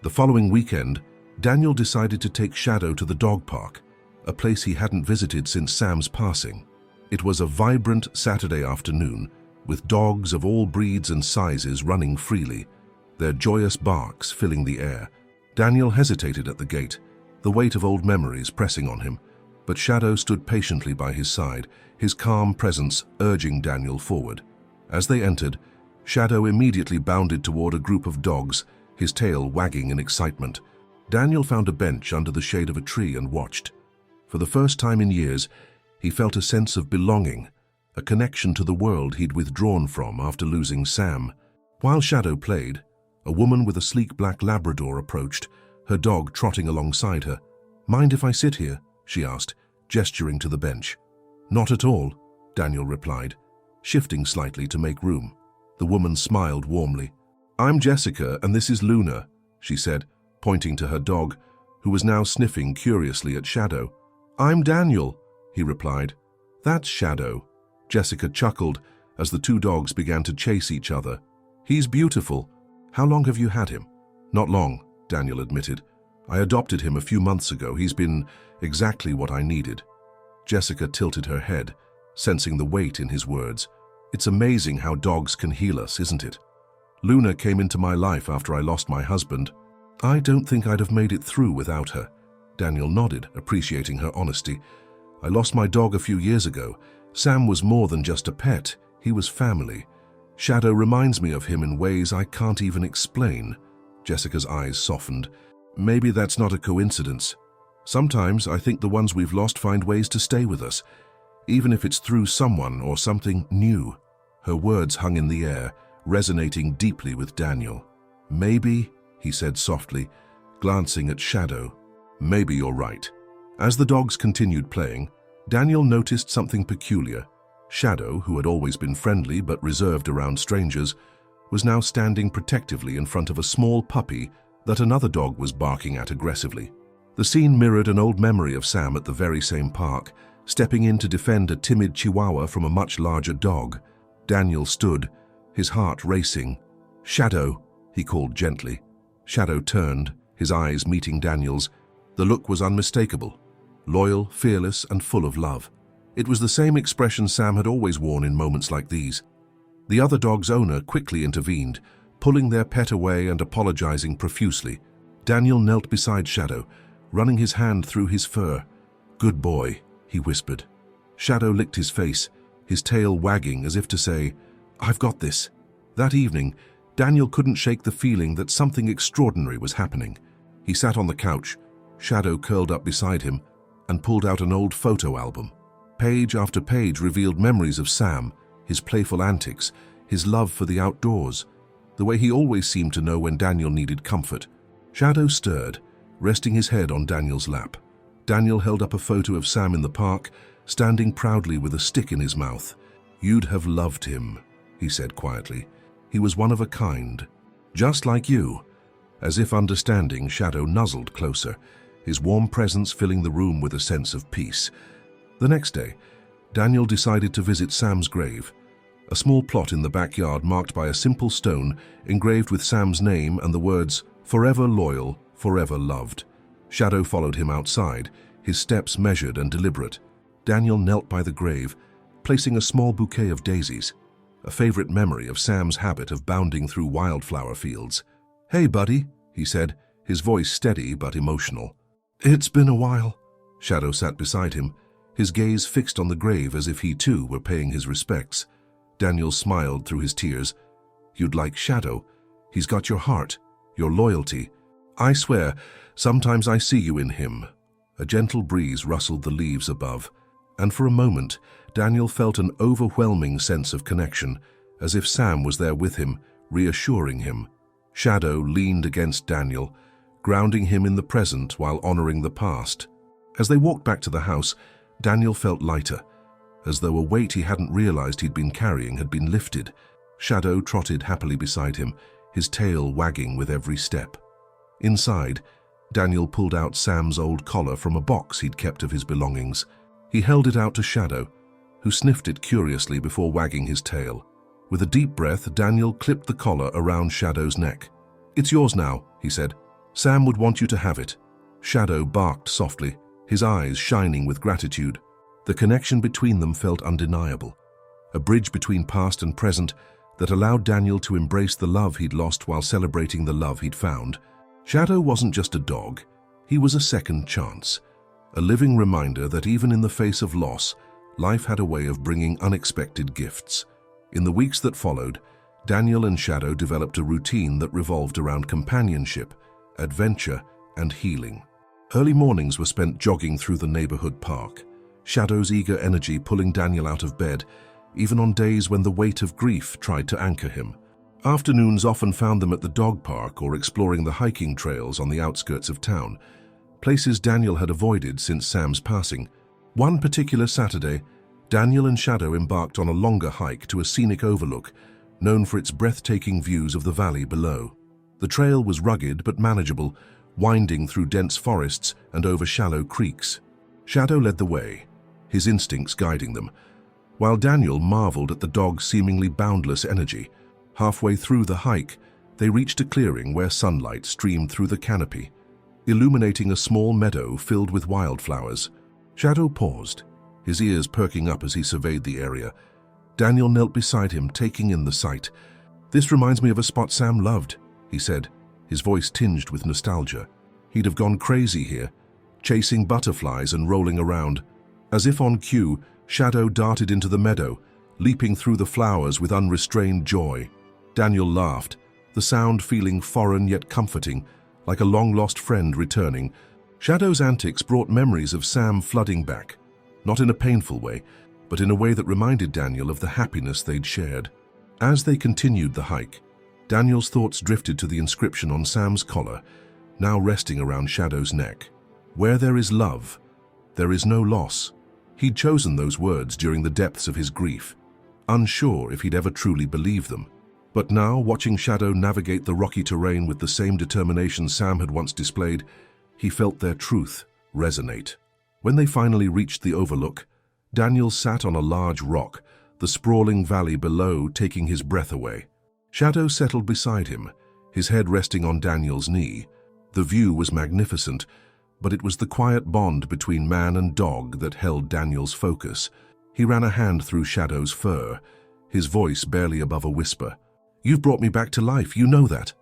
The following weekend, Daniel decided to take Shadow to the dog park, a place he hadn't visited since Sam's passing. It was a vibrant Saturday afternoon, with dogs of all breeds and sizes running freely, their joyous barks filling the air. Daniel hesitated at the gate, the weight of old memories pressing on him, but Shadow stood patiently by his side, his calm presence urging Daniel forward. As they entered, Shadow immediately bounded toward a group of dogs, his tail wagging in excitement. Daniel found a bench under the shade of a tree and watched. For the first time in years, he felt a sense of belonging, a connection to the world he'd withdrawn from after losing Sam. While Shadow played, a woman with a sleek black Labrador approached, her dog trotting alongside her. "Mind if I sit here?" she asked, gesturing to the bench. "Not at all," Daniel replied, shifting slightly to make room. The woman smiled warmly. "I'm Jessica and this is Luna," she said, pointing to her dog, who was now sniffing curiously at Shadow. "I'm Daniel," he replied. "That's Shadow." Jessica chuckled as the two dogs began to chase each other. "He's beautiful. How long have you had him?" "Not long," Daniel admitted. "I adopted him a few months ago. He's been exactly what I needed." Jessica tilted her head, sensing the weight in his words. "It's amazing how dogs can heal us, isn't it? Luna came into my life after I lost my husband. I don't think I'd have made it through without her." Daniel nodded, appreciating her honesty. "I lost my dog a few years ago. Sam was more than just a pet. He was family. Shadow reminds me of him in ways I can't even explain." Jessica's eyes softened. "Maybe that's not a coincidence. Sometimes I think the ones we've lost find ways to stay with us, even if it's through someone or something new." Her words hung in the air, resonating deeply with Daniel. "Maybe," he said softly, glancing at Shadow. "Maybe you're right." As the dogs continued playing, Daniel noticed something peculiar. Shadow, who had always been friendly but reserved around strangers, was now standing protectively in front of a small puppy that another dog was barking at aggressively. The scene mirrored an old memory of Sam at the very same park, stepping in to defend a timid chihuahua from a much larger dog. Daniel stood, his heart racing. "Shadow," he called gently. Shadow turned, his eyes meeting Daniel's. The look was unmistakable, loyal, fearless, and full of love. It was the same expression Sam had always worn in moments like these. The other dog's owner quickly intervened, pulling their pet away and apologizing profusely. Daniel knelt beside Shadow, running his hand through his fur. "Good boy," he whispered. Shadow licked his face, his tail wagging as if to say, "I've got this." That evening, Daniel couldn't shake the feeling that something extraordinary was happening. He sat on the couch, Shadow curled up beside him, and pulled out an old photo album. Page after page revealed memories of Sam, his playful antics, his love for the outdoors, the way he always seemed to know when Daniel needed comfort. Shadow stirred, resting his head on Daniel's lap. Daniel held up a photo of Sam in the park, standing proudly with a stick in his mouth. "You'd have loved him," he said quietly. "He was one of a kind, just like you." As if understanding, Shadow nuzzled closer, his warm presence filling the room with a sense of peace. The next day, Daniel decided to visit Sam's grave, a small plot in the backyard marked by a simple stone engraved with Sam's name and the words, "Forever loyal, forever loved." Shadow followed him outside, his steps measured and deliberate. Daniel knelt by the grave, placing a small bouquet of daisies, a favorite memory of Sam's habit of bounding through wildflower fields. "Hey, buddy," he said, his voice steady but emotional. "It's been a while." Shadow sat beside him, his gaze fixed on the grave as if he too were paying his respects. Daniel smiled through his tears. "You'd like Shadow. He's got your heart, your loyalty. I swear, sometimes I see you in him." A gentle breeze rustled the leaves above, and for a moment, Daniel felt an overwhelming sense of connection, as if Sam was there with him, reassuring him. Shadow leaned against Daniel, grounding him in the present while honoring the past. As they walked back to the house, Daniel felt lighter, as though a weight he hadn't realized he'd been carrying had been lifted. Shadow trotted happily beside him, his tail wagging with every step. Inside, Daniel pulled out Sam's old collar from a box he'd kept of his belongings. He held it out to Shadow, who sniffed it curiously before wagging his tail. With a deep breath, Daniel clipped the collar around Shadow's neck. "It's yours now," he said. "Sam would want you to have it." Shadow barked softly, his eyes shining with gratitude. The connection between them felt undeniable, a bridge between past and present that allowed Daniel to embrace the love he'd lost while celebrating the love he'd found. Shadow wasn't just a dog, he was a second chance, a living reminder that even in the face of loss, life had a way of bringing unexpected gifts. In the weeks that followed, Daniel and Shadow developed a routine that revolved around companionship, adventure, and healing. Early mornings were spent jogging through the neighborhood park, Shadow's eager energy pulling Daniel out of bed, even on days when the weight of grief tried to anchor him. Afternoons often found them at the dog park or exploring the hiking trails on the outskirts of town, places Daniel had avoided since Sam's passing. One particular Saturday, Daniel and Shadow embarked on a longer hike to a scenic overlook, known for its breathtaking views of the valley below. The trail was rugged but manageable, winding through dense forests and over shallow creeks. Shadow led the way, his instincts guiding them, while Daniel marveled at the dog's seemingly boundless energy. Halfway through the hike, they reached a clearing where sunlight streamed through the canopy, illuminating a small meadow filled with wildflowers. Shadow paused, his ears perking up as he surveyed the area. Daniel knelt beside him, taking in the sight. "This reminds me of a spot Sam loved," he said, his voice tinged with nostalgia. "He'd have gone crazy here, chasing butterflies and rolling around." As if on cue, Shadow darted into the meadow, leaping through the flowers with unrestrained joy. Daniel laughed, the sound feeling foreign yet comforting, like a long-lost friend returning. Shadow's antics brought memories of Sam flooding back, not in a painful way, but in a way that reminded Daniel of the happiness they'd shared. As they continued the hike, Daniel's thoughts drifted to the inscription on Sam's collar, now resting around Shadow's neck. "Where there is love, there is no loss." He'd chosen those words during the depths of his grief, unsure if he'd ever truly believed them. But now, watching Shadow navigate the rocky terrain with the same determination Sam had once displayed, he felt their truth resonate. When they finally reached the overlook, Daniel sat on a large rock, the sprawling valley below taking his breath away. Shadow settled beside him, his head resting on Daniel's knee. The view was magnificent, but it was the quiet bond between man and dog that held Daniel's focus. He ran a hand through Shadow's fur, his voice barely above a whisper. "You've brought me back to life, you know that."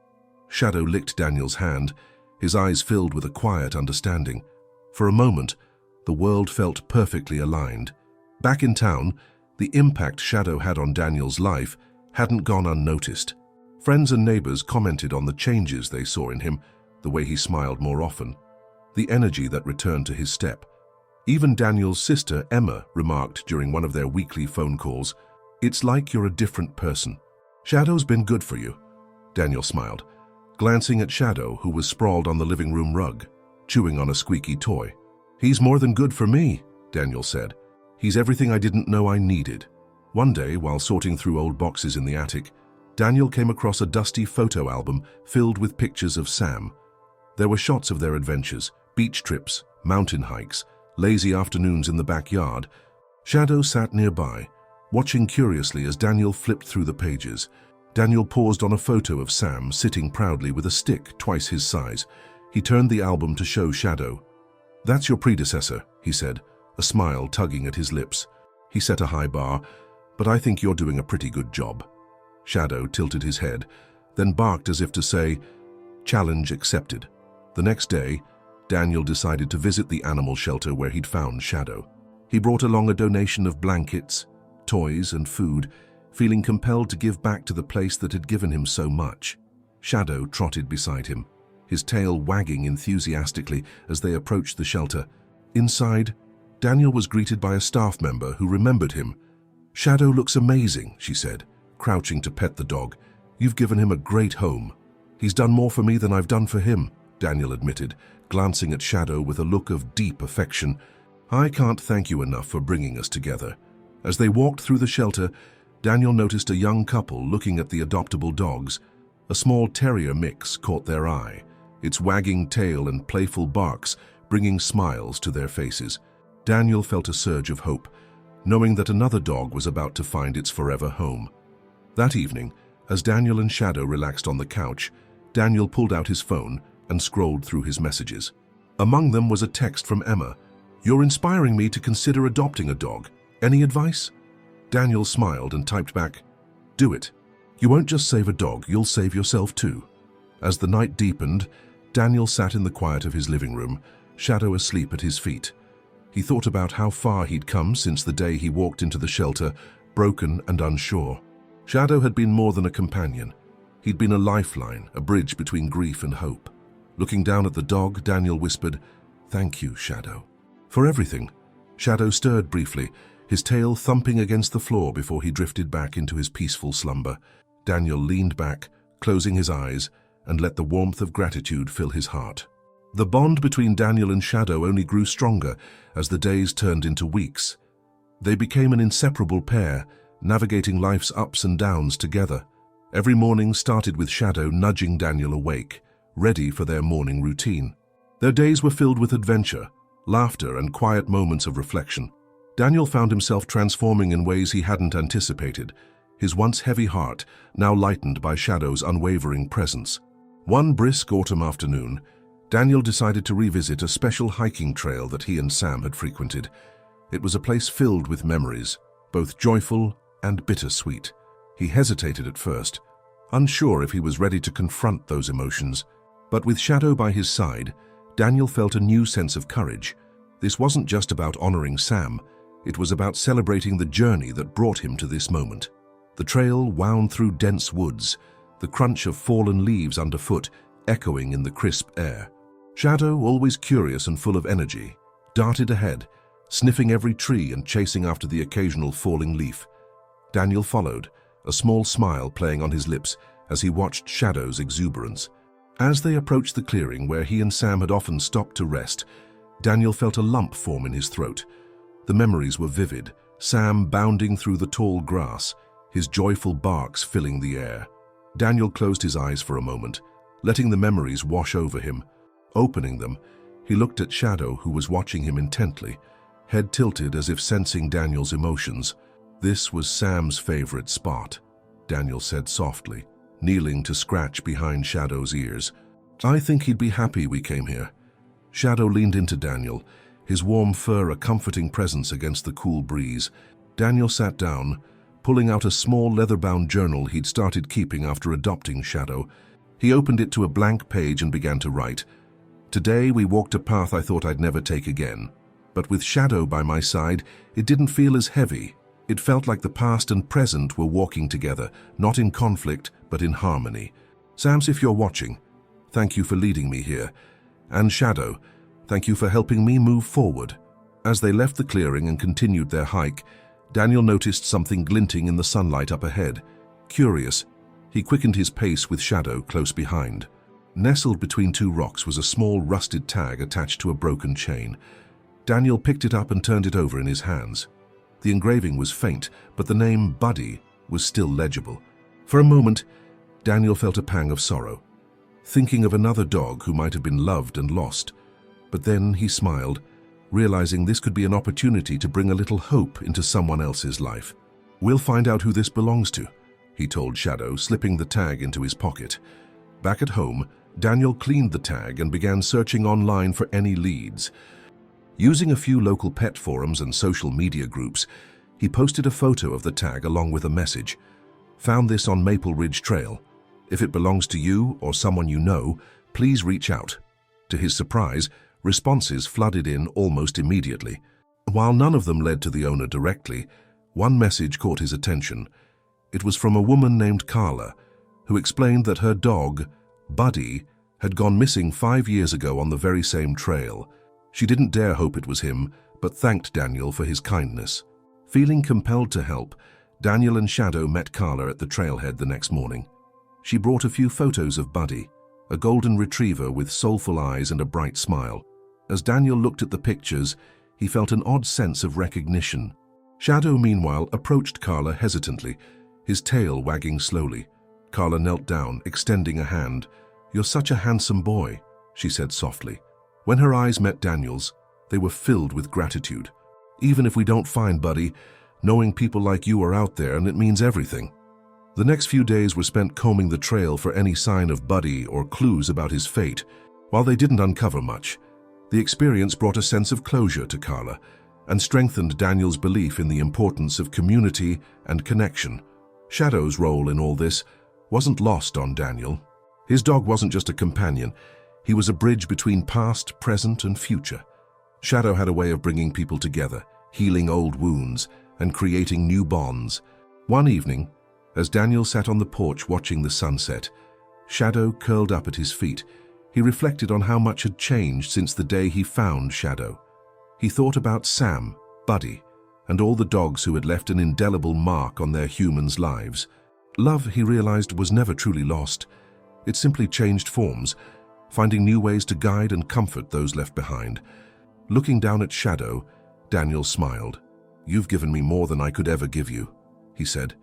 Shadow licked Daniel's hand, his eyes filled with a quiet understanding. For a moment, the world felt perfectly aligned. Back in town, the impact Shadow had on Daniel's life hadn't gone unnoticed. Friends and neighbors commented on the changes they saw in him, the way he smiled more often, the energy that returned to his step. Even Daniel's sister, Emma, remarked during one of their weekly phone calls, "It's like you're a different person." "Shadow's been good for you," Daniel smiled, glancing at Shadow, who was sprawled on the living room rug, chewing on a squeaky toy. "He's more than good for me," Daniel said. "He's everything I didn't know I needed." One day, while sorting through old boxes in the attic, Daniel came across a dusty photo album filled with pictures of Sam. There were shots of their adventures, beach trips, mountain hikes, lazy afternoons in the backyard. Shadow sat nearby, watching curiously as Daniel flipped through the pages. Daniel paused on a photo of Sam sitting proudly with a stick twice his size. He turned the album to show Shadow. "That's your predecessor," he said, a smile tugging at his lips. "He set a high bar, but I think you're doing a pretty good job." Shadow tilted his head, then barked as if to say, "Challenge accepted." The next day, Daniel decided to visit the animal shelter where he'd found Shadow. He brought along a donation of blankets, toys, and food, feeling compelled to give back to the place that had given him so much. Shadow trotted beside him, his tail wagging enthusiastically as they approached the shelter. Inside, Daniel was greeted by a staff member who remembered him. "Shadow looks amazing," she said, crouching to pet the dog. "You've given him a great home." "He's done more for me than I've done for him," Daniel admitted, glancing at Shadow with a look of deep affection. "I can't thank you enough for bringing us together." As they walked through the shelter, Daniel noticed a young couple looking at the adoptable dogs. A small terrier mix caught their eye, its wagging tail and playful barks bringing smiles to their faces. Daniel felt a surge of hope, knowing that another dog was about to find its forever home. That evening, as Daniel and Shadow relaxed on the couch, Daniel pulled out his phone and scrolled through his messages. Among them was a text from Emma. "You're inspiring me to consider adopting a dog. Any advice?" Daniel smiled and typed back, "Do it. You won't just save a dog, you'll save yourself too." As the night deepened, Daniel sat in the quiet of his living room, Shadow asleep at his feet. He thought about how far he'd come since the day he walked into the shelter, broken and unsure. Shadow had been more than a companion. He'd been a lifeline, a bridge between grief and hope. Looking down at the dog, Daniel whispered, "Thank you, Shadow." For everything. Shadow stirred briefly, his tail thumping against the floor before he drifted back into his peaceful slumber. Daniel leaned back, closing his eyes, and let the warmth of gratitude fill his heart. The bond between Daniel and Shadow only grew stronger as the days turned into weeks. They became an inseparable pair, navigating life's ups and downs together. Every morning started with Shadow nudging Daniel awake, ready for their morning routine. Their days were filled with adventure, laughter, and quiet moments of reflection. Daniel found himself transforming in ways he hadn't anticipated, his once heavy heart now lightened by Shadow's unwavering presence. One brisk autumn afternoon, Daniel decided to revisit a special hiking trail that he and Sam had frequented. It was a place filled with memories, both joyful and bittersweet. He hesitated at first, unsure if he was ready to confront those emotions. But with Shadow by his side, Daniel felt a new sense of courage. This wasn't just about honoring Sam, it was about celebrating the journey that brought him to this moment. The trail wound through dense woods, the crunch of fallen leaves underfoot echoing in the crisp air. Shadow, always curious and full of energy, darted ahead, sniffing every tree and chasing after the occasional falling leaf. Daniel followed, a small smile playing on his lips as he watched Shadow's exuberance. As they approached the clearing where he and Sam had often stopped to rest, Daniel felt a lump form in his throat. The memories were vivid, Sam bounding through the tall grass, his joyful barks filling the air. Daniel closed his eyes for a moment, letting the memories wash over him. Opening them, he looked at Shadow, who was watching him intently, head tilted as if sensing Daniel's emotions. "This was Sam's favorite spot," Daniel said softly, kneeling to scratch behind Shadow's ears. "I think he'd be happy we came here." Shadow leaned into Daniel, his warm fur a comforting presence against the cool breeze. Daniel sat down, pulling out a small leather-bound journal he'd started keeping after adopting Shadow. He opened it to a blank page and began to write. "Today we walked a path I thought I'd never take again. But with Shadow by my side, it didn't feel as heavy. It felt like the past and present were walking together, not in conflict, but in harmony. Sams, if you're watching, thank you for leading me here. And Shadow, thank you for helping me move forward." As they left the clearing and continued their hike, Daniel noticed something glinting in the sunlight up ahead. Curious, he quickened his pace with Shadow close behind. Nestled between two rocks was a small rusted tag attached to a broken chain. Daniel picked it up and turned it over in his hands. The engraving was faint, but the name Buddy was still legible. For a moment, Daniel felt a pang of sorrow, thinking of another dog who might have been loved and lost. But then he smiled, realizing this could be an opportunity to bring a little hope into someone else's life. "We'll find out who this belongs to," he told Shadow, slipping the tag into his pocket. Back at home, Daniel cleaned the tag and began searching online for any leads. Using a few local pet forums and social media groups, he posted a photo of the tag along with a message. "Found this on Maple Ridge Trail. If it belongs to you or someone you know, please reach out." To his surprise, responses flooded in almost immediately. While none of them led to the owner directly, one message caught his attention. It was from a woman named Carla, who explained that her dog, Buddy, had gone missing 5 years ago on the very same trail. She didn't dare hope it was him, but thanked Daniel for his kindness. Feeling compelled to help, Daniel and Shadow met Carla at the trailhead the next morning. She brought a few photos of Buddy, a golden retriever with soulful eyes and a bright smile. As Daniel looked at the pictures, he felt an odd sense of recognition. Shadow, meanwhile, approached Carla hesitantly, his tail wagging slowly. Carla knelt down, extending a hand. "You're such a handsome boy," she said softly. When her eyes met Daniel's, they were filled with gratitude. "Even if we don't find Buddy, knowing people like you are out there, and it means everything." The next few days were spent combing the trail for any sign of Buddy or clues about his fate. While they didn't uncover much, The experience brought a sense of closure to Carla and strengthened Daniel's belief in the importance of community and connection. Shadow's role in all this wasn't lost on Daniel. His dog wasn't just a companion, he was a bridge between past, present, and future. Shadow had a way of bringing people together, healing old wounds, and creating new bonds. One evening, as Daniel sat on the porch watching the sunset, Shadow curled up at his feet. He reflected on how much had changed since the day he found Shadow. He thought about Sam, Buddy, and all the dogs who had left an indelible mark on their humans' lives. Love, he realized, was never truly lost. It simply changed forms, finding new ways to guide and comfort those left behind. Looking down at Shadow, Daniel smiled. "You've given me more than I could ever give you," he said,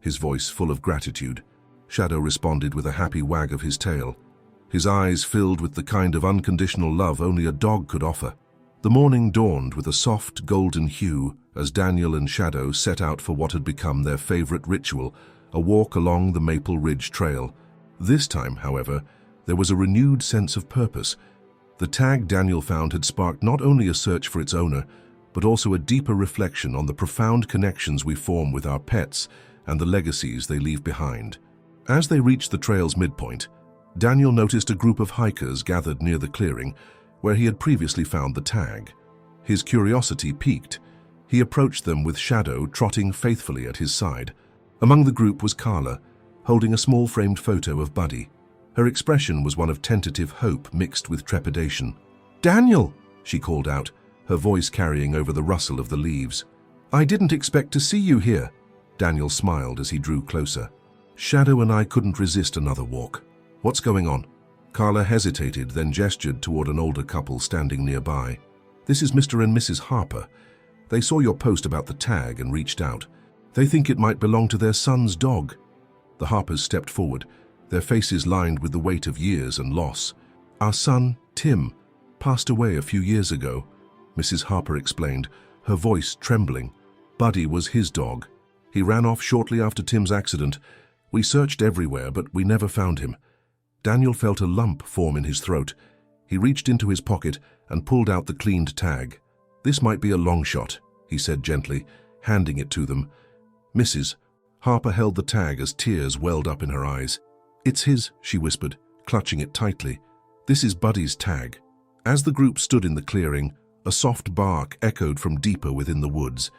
his voice full of gratitude. Shadow responded with a happy wag of his tail, his eyes filled with the kind of unconditional love only a dog could offer. The morning dawned with a soft golden hue as Daniel and Shadow set out for what had become their favorite ritual, a walk along the Maple Ridge Trail. This time, however, there was a renewed sense of purpose. The tag Daniel found had sparked not only a search for its owner, but also a deeper reflection on the profound connections we form with our pets and the legacies they leave behind. As they reached the trail's midpoint, Daniel noticed a group of hikers gathered near the clearing where he had previously found the tag. His curiosity piqued. He approached them with Shadow trotting faithfully at his side. Among the group was Carla, holding a small framed photo of Buddy. Her expression was one of tentative hope mixed with trepidation. "Daniel!" she called out, her voice carrying over the rustle of the leaves. "I didn't expect to see you here." Daniel smiled as he drew closer. "Shadow and I couldn't resist another walk. What's going on?" Carla hesitated, then gestured toward an older couple standing nearby. "This is Mr. and Mrs. Harper. They saw your post about the tag and reached out. They think it might belong to their son's dog." The Harpers stepped forward, their faces lined with the weight of years and loss. "Our son, Tim, passed away a few years ago," Mrs. Harper explained, her voice trembling. "Buddy was his dog. He ran off shortly after Tim's accident. We searched everywhere, but we never found him." Daniel felt a lump form in his throat. He reached into his pocket and pulled out the cleaned tag. "This might be a long shot," he said gently, handing it to them. "Mrs." Harper held the tag as tears welled up in her eyes. "It's his," she whispered, clutching it tightly. "This is Buddy's tag." As the group stood in the clearing, a soft bark echoed from deeper within the woods.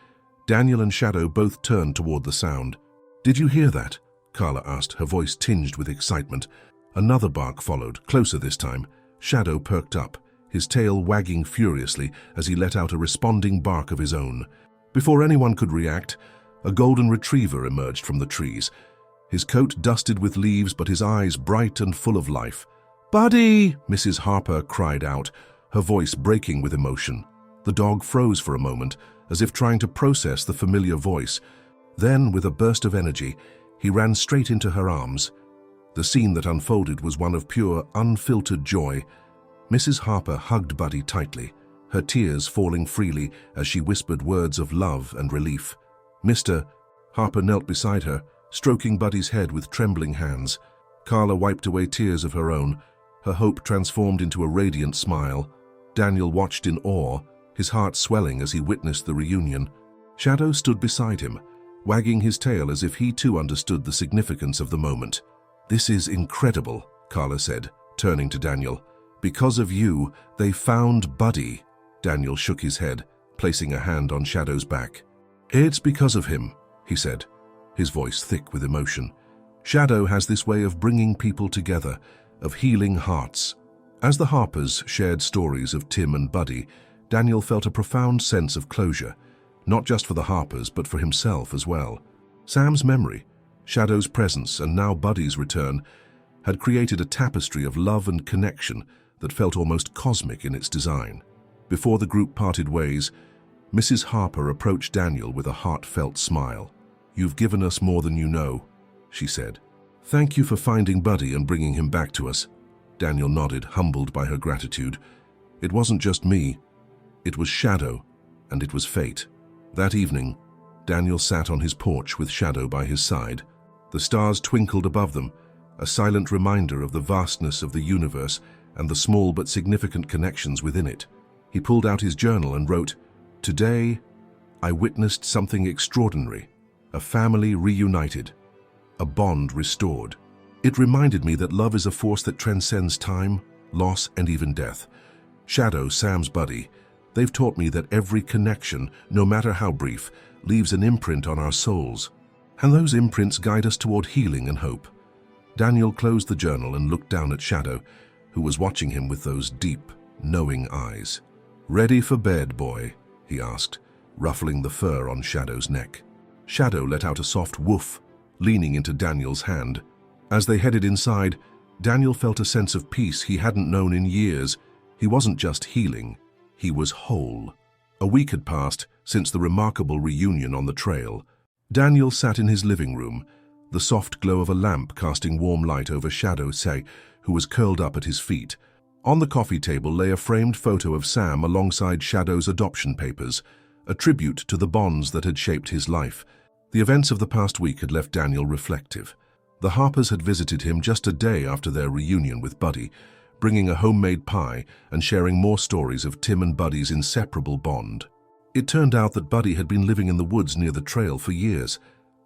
Daniel and Shadow both turned toward the sound. "Did you hear that?" Carla asked, her voice tinged with excitement. Another bark followed, closer this time. Shadow perked up, his tail wagging furiously as he let out a responding bark of his own. Before anyone could react, a golden retriever emerged from the trees, his coat dusted with leaves but his eyes bright and full of life. "Buddy!" Mrs. Harper cried out, her voice breaking with emotion. The dog froze for a moment, as if trying to process the familiar voice. Then, with a burst of energy, he ran straight into her arms. The scene that unfolded was one of pure, unfiltered joy. Mrs. Harper hugged Buddy tightly, her tears falling freely as she whispered words of love and relief. "Mr." Harper knelt beside her, stroking Buddy's head with trembling hands. Carla wiped away tears of her own, her hope transformed into a radiant smile. Daniel watched in awe, his heart swelling as he witnessed the reunion. Shadow stood beside him, wagging his tail as if he too understood the significance of the moment. "This is incredible," Carla said, turning to Daniel. "Because of you, they found Buddy." Daniel shook his head, placing a hand on Shadow's back. "It's because of him," he said, his voice thick with emotion. "Shadow has this way of bringing people together, of healing hearts." As the Harpers shared stories of Tim and Buddy, Daniel felt a profound sense of closure, not just for the Harpers, but for himself as well. Sam's memory, Shadow's presence, and now Buddy's return had created a tapestry of love and connection that felt almost cosmic in its design. Before the group parted ways, Mrs. Harper approached Daniel with a heartfelt smile. "You've given us more than you know," she said. "Thank you for finding Buddy and bringing him back to us." Daniel nodded, humbled by her gratitude. "It wasn't just me. It was Shadow, and it was fate." That evening, Daniel sat on his porch with Shadow by his side. The stars twinkled above them, a silent reminder of the vastness of the universe and the small but significant connections within it. He pulled out his journal and wrote, "Today, I witnessed something extraordinary. A family reunited. A bond restored. It reminded me that love is a force that transcends time, loss, and even death. Shadow, Sam's buddy, they've taught me that every connection, no matter how brief, leaves an imprint on our souls. And those imprints guide us toward healing and hope." Daniel closed the journal and looked down at Shadow, who was watching him with those deep, knowing eyes. "Ready for bed, boy?" he asked, ruffling the fur on Shadow's neck. Shadow let out a soft woof, leaning into Daniel's hand. As they headed inside, Daniel felt a sense of peace he hadn't known in years. He wasn't just healing, he was whole. A week had passed since the remarkable reunion on the trail. Daniel sat in his living room, the soft glow of a lamp casting warm light over Shadow, who was curled up at his feet. On the coffee table lay a framed photo of Sam alongside Shadow's adoption papers, a tribute to the bonds that had shaped his life. The events of the past week had left Daniel reflective. The Harpers had visited him just a day after their reunion with Buddy, bringing a homemade pie and sharing more stories of Tim and Buddy's inseparable bond. It turned out that Buddy had been living in the woods near the trail for years,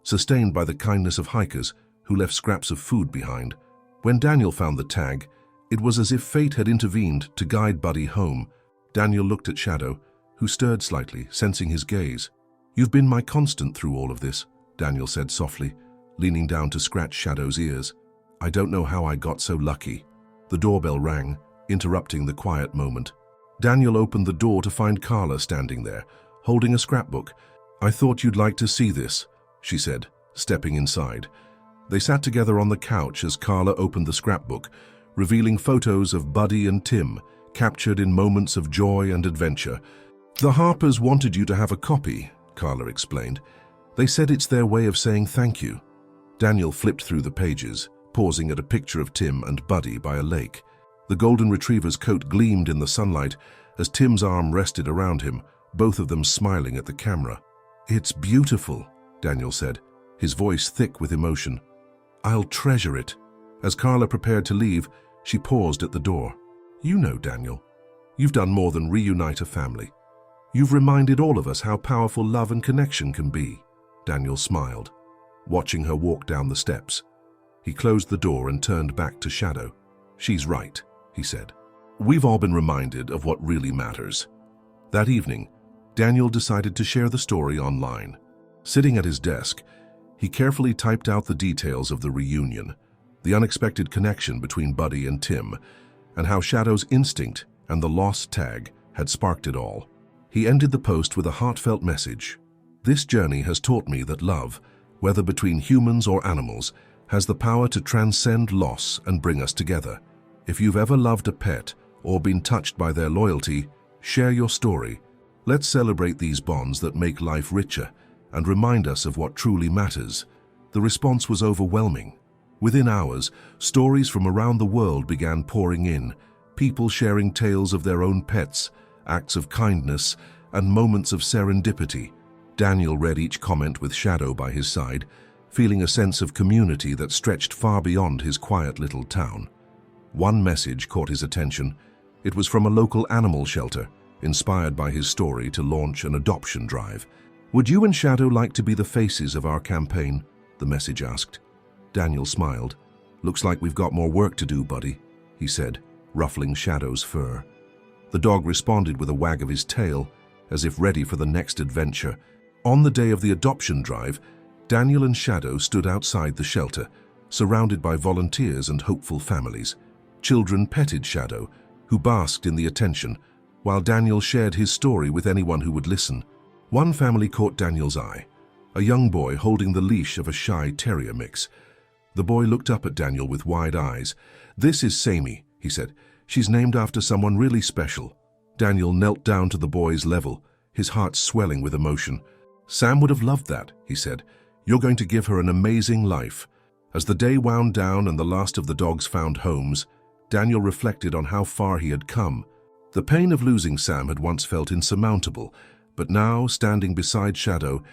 sustained by the kindness of hikers who left scraps of food behind. When Daniel found the tag, it was as if fate had intervened to guide Buddy home. Daniel looked at Shadow, who stirred slightly, sensing his gaze. "You've been my constant through all of this," Daniel said softly, leaning down to scratch Shadow's ears. "I don't know how I got so lucky." The doorbell rang, interrupting the quiet moment. Daniel opened the door to find Carla standing there, holding a scrapbook. "I thought you'd like to see this," she said, stepping inside. They sat together on the couch as Carla opened the scrapbook, revealing photos of Buddy and Tim, captured in moments of joy and adventure. "The Harpers wanted you to have a copy," Carla explained. "They said it's their way of saying thank you." Daniel flipped through the pages, pausing at a picture of Tim and Buddy by a lake. The golden retriever's coat gleamed in the sunlight as Tim's arm rested around him, both of them smiling at the camera. "It's beautiful," Daniel said, his voice thick with emotion. "I'll treasure it." As Carla prepared to leave, she paused at the door. "You know, Daniel, you've done more than reunite a family. You've reminded all of us how powerful love and connection can be." Daniel smiled, watching her walk down the steps. He closed the door and turned back to Shadow. "She's right," he said. "We've all been reminded of what really matters." That evening, Daniel decided to share the story online. Sitting at his desk, he carefully typed out the details of the reunion, the unexpected connection between Buddy and Tim, and how Shadow's instinct and the lost tag had sparked it all. He ended the post with a heartfelt message. "This journey has taught me that love, whether between humans or animals, has the power to transcend loss and bring us together. If you've ever loved a pet or been touched by their loyalty, share your story. Let's celebrate these bonds that make life richer and remind us of what truly matters." The response was overwhelming. Within hours, stories from around the world began pouring in, people sharing tales of their own pets, acts of kindness, and moments of serendipity. Daniel read each comment with Shadow by his side, feeling a sense of community that stretched far beyond his quiet little town. One message caught his attention. It was from a local animal shelter, inspired by his story to launch an adoption drive. "Would you and Shadow like to be the faces of our campaign?" the message asked. Daniel smiled. "Looks like we've got more work to do, Buddy," he said, ruffling Shadow's fur. The dog responded with a wag of his tail, as if ready for the next adventure. On the day of the adoption drive, Daniel and Shadow stood outside the shelter, surrounded by volunteers and hopeful families. Children petted Shadow, who basked in the attention, while Daniel shared his story with anyone who would listen. One family caught Daniel's eye, a young boy holding the leash of a shy terrier mix. The boy looked up at Daniel with wide eyes. "This is Sammy," he said. "She's named after someone really special." Daniel knelt down to the boy's level, his heart swelling with emotion. "Sam would have loved that," he said. "You're going to give her an amazing life." As the day wound down and the last of the dogs found homes, Daniel reflected on how far he had come. The pain of losing Sam had once felt insurmountable, but now, standing beside Shadow,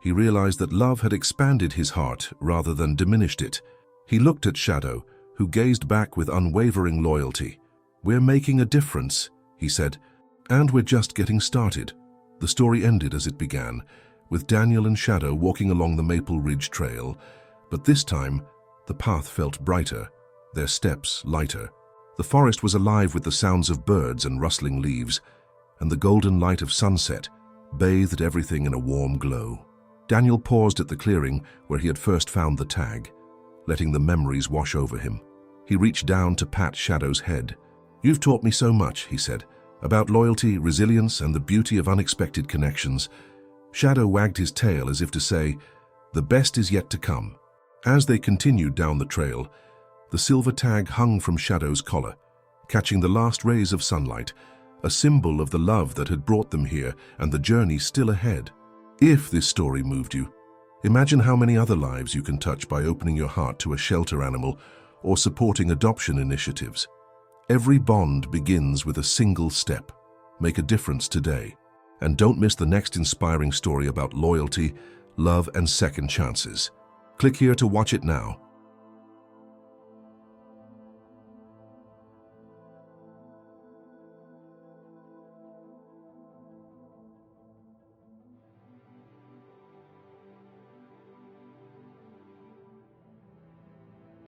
he realized that love had expanded his heart rather than diminished it. He looked at Shadow, who gazed back with unwavering loyalty. "We're making a difference," he said, "and we're just getting started." The story ended as it began, with Daniel and Shadow walking along the Maple Ridge Trail, but this time the path felt brighter, their steps lighter. The forest was alive with the sounds of birds and rustling leaves, and the golden light of sunset bathed everything in a warm glow. Daniel paused at the clearing where he had first found the tag, letting the memories wash over him. He reached down to pat Shadow's head. "You've taught me so much," he said, "about loyalty, resilience, and the beauty of unexpected connections." Shadow wagged his tail as if to say, "The best is yet to come." As they continued down the trail, the silver tag hung from Shadow's collar, catching the last rays of sunlight, a symbol of the love that had brought them here and the journey still ahead. If this story moved you, imagine how many other lives you can touch by opening your heart to a shelter animal or supporting adoption initiatives. Every bond begins with a single step. Make a difference today. And don't miss the next inspiring story about loyalty, love, and second chances. Click here to watch it now.